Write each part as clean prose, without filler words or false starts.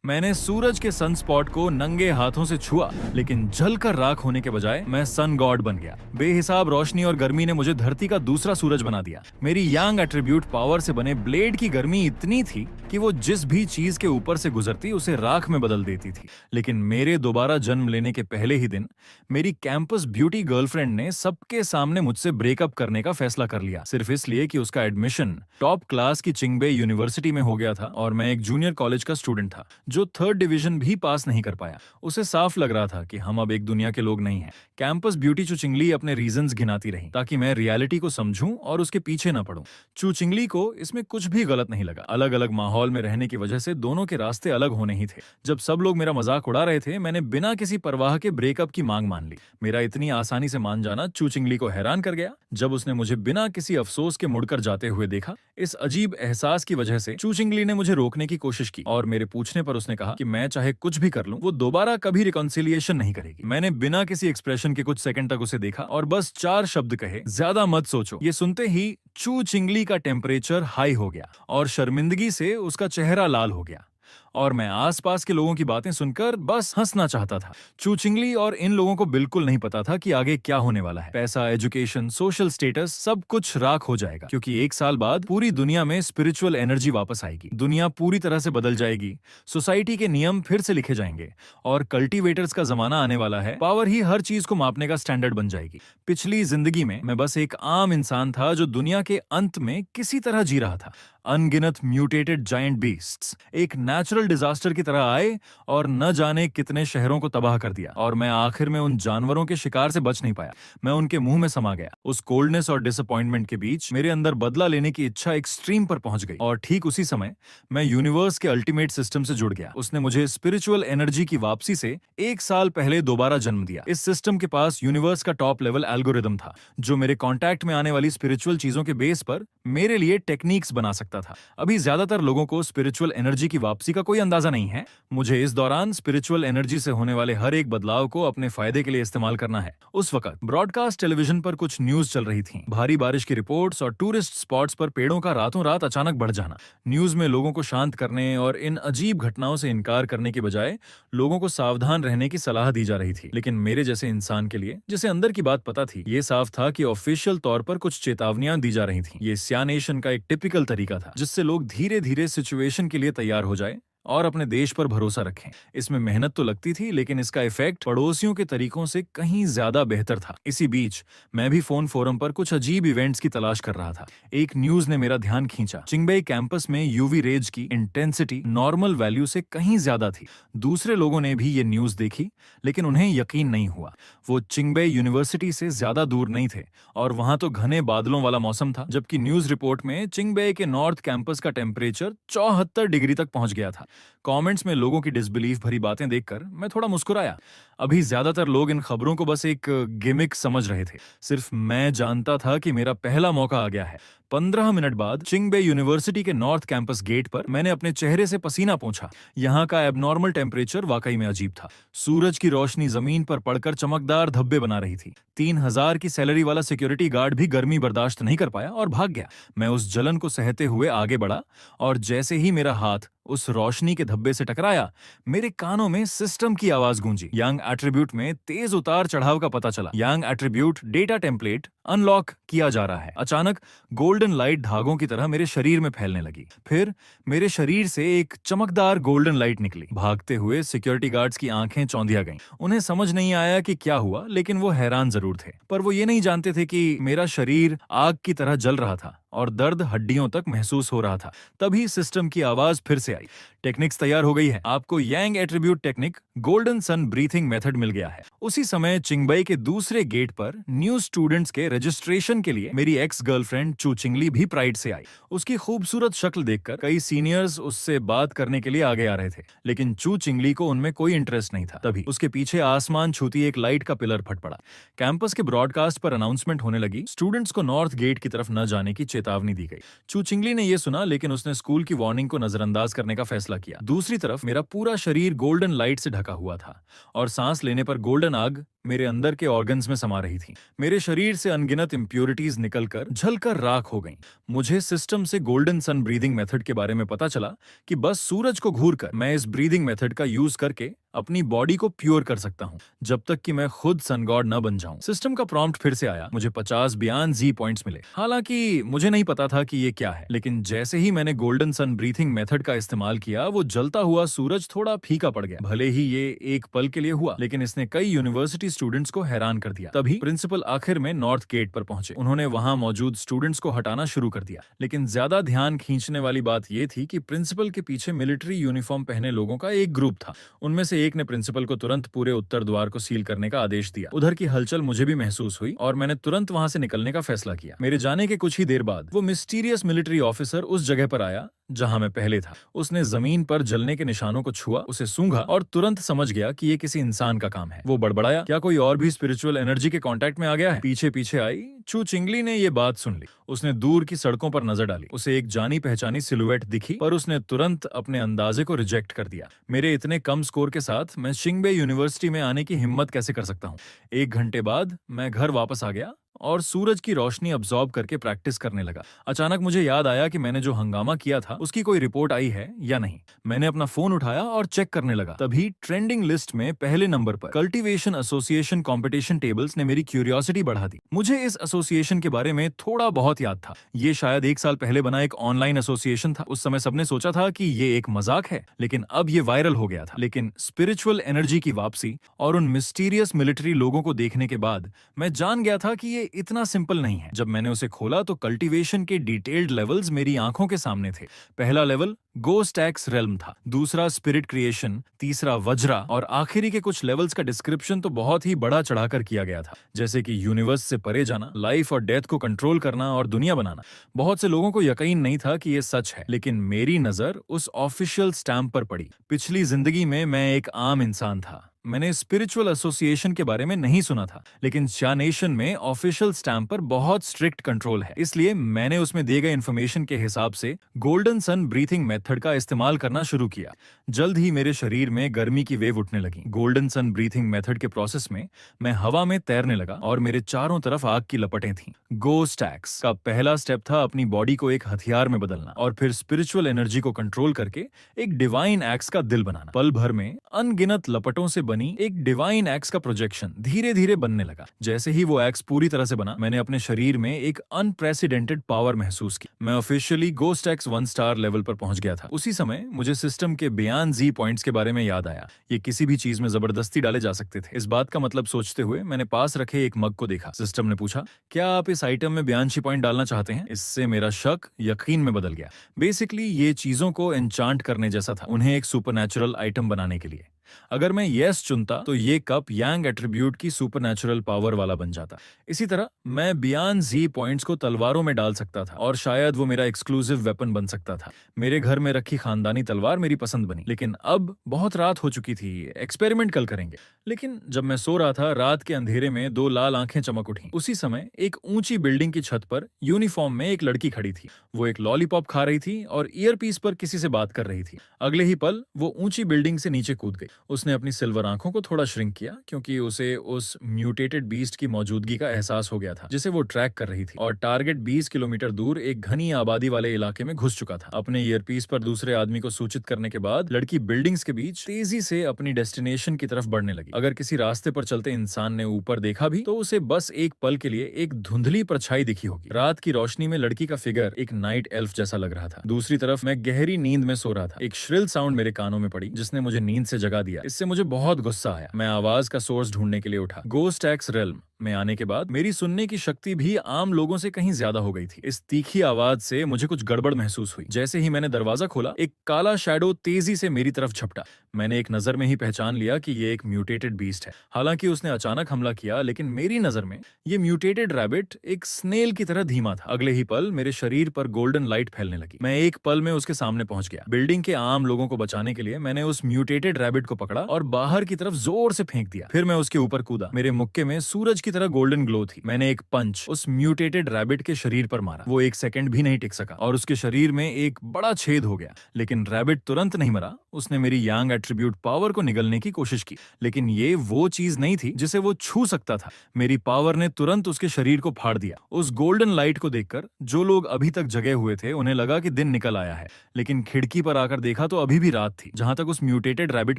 मैंने सूरज के सनस्पॉट को नंगे हाथों से छुआ, लेकिन जलकर राख होने के बजाय मैं सन गॉड बन गया। बेहिसाब रोशनी और गर्मी ने मुझे धरती का दूसरा सूरज बना दिया। मेरी यांग एट्रीब्यूट पावर से बने ब्लेड की गर्मी इतनी थी कि वो जिस भी चीज के ऊपर से गुजरती उसे राख में बदल देती थी। लेकिन मेरे दोबारा जन्म लेने के पहले ही दिन मेरी कैंपस ब्यूटी गर्लफ्रेंड ने सबके सामने मुझसे ब्रेकअप करने का फैसला कर लिया, सिर्फ इसलिए कि उसका एडमिशन टॉप क्लास की चिंगबे यूनिवर्सिटी में हो गया था और मैं एक जूनियर कॉलेज का स्टूडेंट था जो थर्ड डिवीजन भी पास नहीं कर पाया। उसे साफ लग रहा था कि हम अब एक दुनिया के लोग नहीं हैं। कैंपस ब्यूटी चुचिंगली अपने रीजंस गिनाती रही ताकि मैं रियलिटी को समझूं और उसके पीछे न पड़ूं। चुचिंगली को इसमें कुछ भी गलत नहीं लगा। अलग अलग माहौल में रहने की वजह से दोनों के रास्ते अलग होने ही थे। जब सब लोग मेरा मजाक उड़ा रहे थे, मैंने बिना किसी परवाह के ब्रेकअप की मांग मान ली। मेरा इतनी आसानी से मान जाना चुचिंगली को हैरान कर गया। जब उसने मुझे बिना किसी अफसोस के मुड़कर जाते हुए देखा, इस अजीब एहसास की वजह से चुचिंगली ने मुझे रोकने की कोशिश की और मेरे पूछने पर उसने कहा कि मैं चाहे कुछ भी कर लूं, वो दोबारा कभी रिकॉन्सिलिएशन नहीं करेगी। मैंने बिना किसी एक्सप्रेशन के कुछ सेकंड तक उसे देखा और बस 4 शब्द कहे, ज्यादा मत सोचो। ये सुनते ही चुचिंगली का टेम्परेचर हाई हो गया और शर्मिंदगी से उसका चेहरा लाल हो गया और मैं आसपास के लोगों की बातें सुनकर बस हंसना चाहता था। चुचिंगली और इन लोगों को बिल्कुल नहीं पता था कि आगे क्या होने वाला है। पैसा, एजुकेशन, सोशल स्टेटस सब कुछ राख हो जाएगा, क्योंकि 1 साल बाद पूरी दुनिया में स्पिरिचुअल एनर्जी वापस आएगी। दुनिया पूरी तरह से बदल जाएगी, सोसाइटी के नियम फिर से लिखे जाएंगे और कल्टीवेटर्स का जमाना आने वाला है। पावर ही हर चीज को मापने का स्टैंडर्ड बन जाएगी। पिछली जिंदगी में मैं बस एक आम इंसान था जो दुनिया के अंत में किसी तरह जी रहा था। अनगिनत म्यूटेटेड जायंट बीस्ट्स एक नेचुरल डिजास्टर की तरह आए और न जाने कितने शहरों को तबाह कर दिया और मैं आखिर में उन जानवरों के शिकार से बच नहीं पाया। मैं उनके मुंह में समा गया। उस कोल्डनेस और डिसअपॉइंटमेंट के बीच मेरे अंदर बदला लेने की इच्छा एक्सट्रीम पर पहुंच गई और ठीक उसी समय मैं यूनिवर्स के अल्टीमेट सिस्टम से जुड़ गया। उसने मुझे स्पिरिचुअल एनर्जी की वापसी से 1 साल पहले दोबारा जन्म दिया। इस सिस्टम के पास यूनिवर्स का टॉप लेवल एल्गोरिदम था जो मेरे कॉन्टैक्ट में आने वाली स्पिरिचुअल चीजों के बेस पर मेरे लिए टेक्निक्स बना सकता था। अभी ज्यादातर लोगों को स्पिरिचुअल एनर्जी की वापसी का कोई अंदाजा नहीं है। मुझे इस दौरान स्पिरिचुअल एनर्जी से होने वाले हर एक बदलाव को अपने फायदे के लिए इस्तेमाल करना है। उस वक्त ब्रॉडकास्ट टेलीविजन पर कुछ न्यूज चल रही थी, भारी बारिश की रिपोर्ट्स और टूरिस्ट स्पॉट्स पर पेड़ों का रातों रात अचानक बढ़ जाना। न्यूज में लोगों को शांत करने और इन अजीब घटनाओं से इनकार करने की बजाय लोगों को सावधान रहने की सलाह दी जा रही थी। लेकिन मेरे जैसे इंसान के लिए, जिसे अंदर की बात पता थी, ये साफ था कि ऑफिशियल तौर पर कुछ चेतावनियां दी जा रही थी। ये सियानेशन का एक टिपिकल तरीका था जिससे लोग धीरे धीरे सिचुएशन के लिए तैयार हो जाए और अपने देश पर भरोसा रखें। इसमें मेहनत तो लगती थी, लेकिन इसका इफेक्ट पड़ोसियों के तरीकों से कहीं ज्यादा बेहतर था। इसी बीच मैं भी फोन फोरम पर कुछ अजीब इवेंट्स की तलाश कर रहा था। एक न्यूज ने मेरा ध्यान खींचा। चिंगबई कैंपस में यूवी रेज की इंटेंसिटी नॉर्मल वैल्यू से कहीं ज्यादा थी। दूसरे लोगों ने भी ये न्यूज देखी, लेकिन उन्हें यकीन नहीं हुआ। वो चिंगबई यूनिवर्सिटी से ज्यादा दूर नहीं थे और वहां तो घने बादलों वाला मौसम था, जबकि न्यूज रिपोर्ट में चिंगबई के नॉर्थ कैंपस का टेम्परेचर 74 डिग्री तक पहुंच गया था। कमेंट्स में लोगों की डिसबिलीफ भरी बातें देखकर मैं थोड़ा मुस्कुराया। अभी ज्यादातर लोग इन खबरों को बस एक गिमिक समझ रहे थे। सिर्फ मैं जानता था कि मेरा पहला मौका आ गया है। 15 मिनट बाद चिंगबई यूनिवर्सिटी के नॉर्थ कैंपस गेट पर मैंने अपने चेहरे से पसीना पोंछा। यहाँ का एबनॉर्मल टेम्परेचर वाकई में अजीब था। सूरज की रोशनी जमीन पर पड़कर चमकदार धब्बे बना रही थी। 3000 की सैलरी वाला सिक्योरिटी गार्ड भी गर्मी बर्दाश्त नहीं कर पाया और भाग गया। मैं उस जलन को सहते हुए आगे बढ़ा और जैसे ही मेरा हाथ उस रोशनी के धब्बे से टकराया, मेरे कानों में सिस्टम की आवाज गूंजी। यंग एट्रीब्यूट में तेज उतार चढ़ाव का पता चला। Young attribute data template unlock किया जा रहा है। अचानक गोल्डन लाइट धागों की तरह मेरे शरीर में फैलने लगी। फिर मेरे शरीर से एक चमकदार गोल्डन लाइट निकली। भागते हुए सिक्योरिटी गार्ड्स की आंखें चौंधिया गईं। उन्हें समझ नहीं आया कि क्या हुआ, लेकिन वो हैरान जरूर थे। पर वो ये नहीं जानते थे कि मेरा शरीर आग की तरह जल रहा था और दर्द हड्डियों तक महसूस हो रहा था। तभी सिस्टम की आवाज फिर से आई। टेक्निक्स तैयार हो गई है। आपको यांग एट्रीब्यूट टेक्निक गोल्डन सन ब्रीथिंग मेथड मिल गया है। उसी समय चिंगबई के दूसरे गेट पर न्यू स्टूडेंट्स के रजिस्ट्रेशन के लिए मेरी एक्स गर्लफ्रेंड चुचिंगली भी प्राइड से आई। उसकी खूबसूरत शक्ल देखकर कई सीनियर्स उससे बात करने के लिए आगे आ रहे थे, लेकिन चुचिंगली को उनमें कोई इंटरेस्ट नहीं था। तभी उसके पीछे आसमान छूती एक लाइट का पिलर फट पड़ा। कैंपस के ब्रॉडकास्ट पर अनाउंसमेंट होने लगी। स्टूडेंट्स को नॉर्थ गेट की तरफ न जाने की चेतावनी दी गई। चुचिंगली ने यह सुना, लेकिन उसने स्कूल की वार्निंग को नजरअंदाज करने का फैसला किया। दूसरी तरफ मेरा पूरा शरीर गोल्डन लाइट से ढका हुआ था और सांस लेने पर गोल्डन आग मेरे अंदर के ऑर्गन्स में समा रही थी। मेरे शरीर से अनगिनत इम्प्योरिटीज निकलकर झलकर राख हो गईं। मुझे सिस्टम से गोल्डन सन ब्रीदिंग मेथड के बारे में पता चला कि बस सूरज को घूरकर मैं इस ब्रीदिंग मेथड का यूज करके अपनी बॉडी को प्योर कर सकता हूं, जब तक कि मैं खुद सन गॉड न बन जाऊं। सिस्टम का प्रॉम्प्ट फिर से आया। मुझे 50 बियॉन्ड जी पॉइंट्स मिले। हालांकि मुझे नहीं पता था कि ये क्या है, लेकिन जैसे ही मैंने गोल्डन सन ब्रीथिंग मेथड का इस्तेमाल किया, वो जलता हुआ सूरज थोड़ा फीका पड़ गया। भले ही ये एक पल के लिए हुआ, लेकिन इसने कई यूनिवर्सिटी स्टूडेंट्स को हैरान कर दिया। तभी प्रिंसिपल आखिर में नॉर्थ गेट पर पहुंचे। उन्होंने वहां मौजूद स्टूडेंट्स को हटाना शुरू कर दिया, लेकिन ज्यादा ध्यान खींचने वाली बात यह थी कि प्रिंसिपल के पीछे मिलिट्री यूनिफॉर्म पहने लोगों का एक ग्रुप था। उनमें से एक ने प्रिंसिपल को तुरंत पूरे उत्तर द्वार को सील करने का आदेश दिया। उधर की हलचल मुझे भी महसूस हुई और मैंने तुरंत वहां से निकलने का फैसला किया। मेरे जाने के कुछ ही देर बाद वो मिस्टीरियस मिलिट्री ऑफिसर उस जगह पर आया जहां मैं पहले था। उसने जमीन पर जलने के निशानों को छुआ, उसे सूंघा और तुरंत समझ गया कि ये किसी इंसान का काम है। वो बड़बड़ाया, क्या कोई और भी स्पिरिचुअल एनर्जी के कांटेक्ट में आ गया है? पीछे पीछे आई चू चिंगली ने ये बात सुन ली। उसने दूर की सड़कों पर नजर डाली। उसे एक जानी पहचानी सिलुएट दिखी, पर उसने तुरंत अपने अंदाजे को रिजेक्ट कर दिया। मेरे इतने कम स्कोर के साथ मैं शिंगबे यूनिवर्सिटी में आने की हिम्मत कैसे कर सकता हूँ? 1 घंटे बाद मैं घर वापस आ गया और सूरज की रोशनी अब्सॉर्ब करके प्रैक्टिस करने लगा। अचानक मुझे याद आया कि मैंने जो हंगामा किया था उसकी कोई रिपोर्ट आई है या नहीं। मैंने अपना फोन उठाया और चेक करने लगा। तभी ट्रेंडिंग लिस्ट में पहले नंबर पर कल्टीवेशन एसोसिएशन कंपटीशन टेबल्स ने मेरी क्यूरियोसिटी बढ़ा दी। मुझे इस एसोसिएशन के बारे में थोड़ा बहुत याद था। ये शायद 1 साल पहले बना एक ऑनलाइन एसोसिएशन था। उस समय सबने सोचा था कि ये एक मजाक है, लेकिन अब ये वायरल हो गया था। लेकिन स्पिरिचुअल एनर्जी की वापसी और उन मिस्टीरियस मिलिट्री लोगों को देखने के बाद मैं जान गया था कि ये इतना सिंपल नहीं है। जब मैंने उसे खोला तो कल्टीवेशन के डिटेल्ड लेवल्स मेरी आंखों के सामने थे। पहला लेवल गोस्ट एक्स रेल्म था, दूसरा स्पिरिट क्रिएशन, तीसरा वज्रा और आखिरी के कुछ लेवल्स का डिस्क्रिप्शन तो बहुत ही बड़ा चढ़ाकर किया गया था, जैसे कि यूनिवर्स से परे जाना, लाइफ और डेथ को कंट्रोल करना और दुनिया बनाना। बहुत से लोगों को यकीन नहीं था कि ये सच है, लेकिन मेरी नजर उस ऑफिशियल स्टैम्प पर पड़ी। पिछली जिंदगी में मैं एक आम इंसान था। मैंने स्पिरिचुअल एसोसिएशन के बारे में नहीं सुना था, लेकिन चानेशन में ऑफिशियल स्टैम्प पर बहुत स्ट्रिक्ट कंट्रोल है। इसलिए मैंने उसमें दिए गए इंफॉर्मेशन के हिसाब से गोल्डन सन ब्रीथिंग मेथड का इस्तेमाल करना शुरू किया। जल्द ही मेरे शरीर में गर्मी की वेव उठने लगी। गोल्डन सन ब्रीथिंग मेथड के प्रोसेस में मैं हवा में तैरने लगा और मेरे चारों तरफ आग की लपटें थीं। गोस्ट एक्स का पहला स्टेप था अपनी बॉडी को एक हथियार में बदलना और फिर स्पिरिचुअल एनर्जी को कंट्रोल करके एक डिवाइन एक्स का दिल बनाना। पल भर में अनगिनत लपटों से बनी एक डिवाइन एक्स का प्रोजेक्शन धीरे धीरे बनने लगा। जैसे ही वो एक्स पूरी तरह से बना, मैंने अपने शरीर में एक अनप्रेसिडेंटेड पावर महसूस की। मैं officially ghost x 1 star level पर पहुंच गया था। उसी समय मुझे सिस्टम के बियॉन्ड जी पॉइंट्स के बारे में याद आया। ये किसी भी चीज में जबरदस्ती डाले जा सकते थे। इस बात का मतलब सोचते हुए मैंने पास रखे एक मग को देखा। सिस्टम ने पूछा, क्या आप इस आइटम में बियॉन्ड पॉइंट डालना चाहते हैं? इससे मेरा शक यकीन में बदल गया। बेसिकली ये चीजों को एन्चांट करने जैसा था, उन्हें एक सुपरनैचुरल आइटम बनाने के लिए। अगर मैं यस चुनता तो ये कप यांग एट्रीब्यूट की सुपरनैचुरल पावर वाला बन जाता। इसी तरह मैं बियॉन्ड जी पॉइंट्स को तलवारों में डाल सकता था और शायद वो मेरा एक्सक्लूसिव वेपन बन सकता था। मेरे घर में रखी खानदानी तलवार मेरी पसंद बनी। लेकिन अब बहुत रात हो चुकी थी, एक्सपेरिमेंट कल करेंगे। लेकिन जब मैं सो रहा था, रात के अंधेरे में 2 लाल आंखें चमक उठी। उसी समय एक ऊंची बिल्डिंग की छत पर यूनिफॉर्म में एक लड़की खड़ी थी। वो एक लॉलीपॉप खा रही थी और ईयरपीस पर किसी से बात कर रही थी। अगले ही पल वो ऊंची बिल्डिंग से नीचे कूद गई। उसने अपनी सिल्वर आंखों को थोड़ा श्रिंक किया, क्योंकि उसे उस म्यूटेटेड बीस्ट की मौजूदगी का एहसास हो गया था जिसे वो ट्रैक कर रही थी, और टारगेट 20 किलोमीटर दूर एक घनी आबादी वाले इलाके में घुस चुका था। अपने ईयरपीस पर दूसरे आदमी को सूचित करने के बाद लड़की बिल्डिंग्स के बीच तेजी से अपनी डेस्टिनेशन की तरफ बढ़ने लगी। अगर किसी रास्ते पर चलते इंसान ने ऊपर देखा भी तो उसे बस एक पल के लिए एक धुंधली परछाई दिखी होगी। रात की रोशनी में लड़की का फिगर एक नाइट एल्फ जैसा लग रहा था। दूसरी तरफ मैं गहरी नींद में सो रहा था। एक श्रिल साउंड मेरे कानों में पड़ी जिसने मुझे नींद से जगा दिया। इससे मुझे बहुत गुस्सा आया। मैं आवाज का सोर्स ढूंढने के लिए उठा। गोस्ट एक्स रेल्म में आने के बाद मेरी सुनने की शक्ति भी आम लोगों से कहीं ज्यादा हो गई थी। इस तीखी आवाज से मुझे कुछ गड़बड़ महसूस हुई। जैसे ही मैंने दरवाजा खोला, एक काला शैडो तेजी से मेरी तरफ झपटा। मैंने एक नजर में ही पहचान लिया कि ये एक म्यूटेटेड बीस्ट है। हालांकि उसने अचानक हमला किया, लेकिन मेरी नजर में ये म्यूटेटेड रैबिट एक स्नेल की तरह धीमा था। अगले ही पल मेरे शरीर पर गोल्डन लाइट फैलने लगी। मैं एक पल में उसके सामने पहुंच गया। बिल्डिंग के आम लोगों को बचाने के लिए मैंने उस म्यूटेटेड रैबिट को पकड़ा और बाहर की तरफ जोर से फेंक दिया। फिर मैं उसके ऊपर कूदा। मेरे मुक्के में सूरज की की तरह गोल्डन ग्लो थी। मैंने एक पंच उस म्यूटेटेड रैबिट के शरीर पर मारा। वो 1 सेकंड भी नहीं टिक सका और उसके शरीर में एक बड़ा छेद हो गया, लेकिन रैबिट तुरंत नहीं मरा। उसने मेरी यांग एट्रीब्यूट पावर को निगलने की कोशिश की, लेकिन ये वो चीज नहीं थी जिसे वो छू सकता था। मेरी पावर ने तुरंत उसके शरीर को फाड़ दिया। उस गोल्डन लाइट को देखकर जो लोग अभी तक जगे हुए थे उन्हें लगा कि दिन निकल आया है, लेकिन खिड़की पर आकर देखा तो अभी भी रात थी। जहां तक उस म्यूटेटेड रैबिट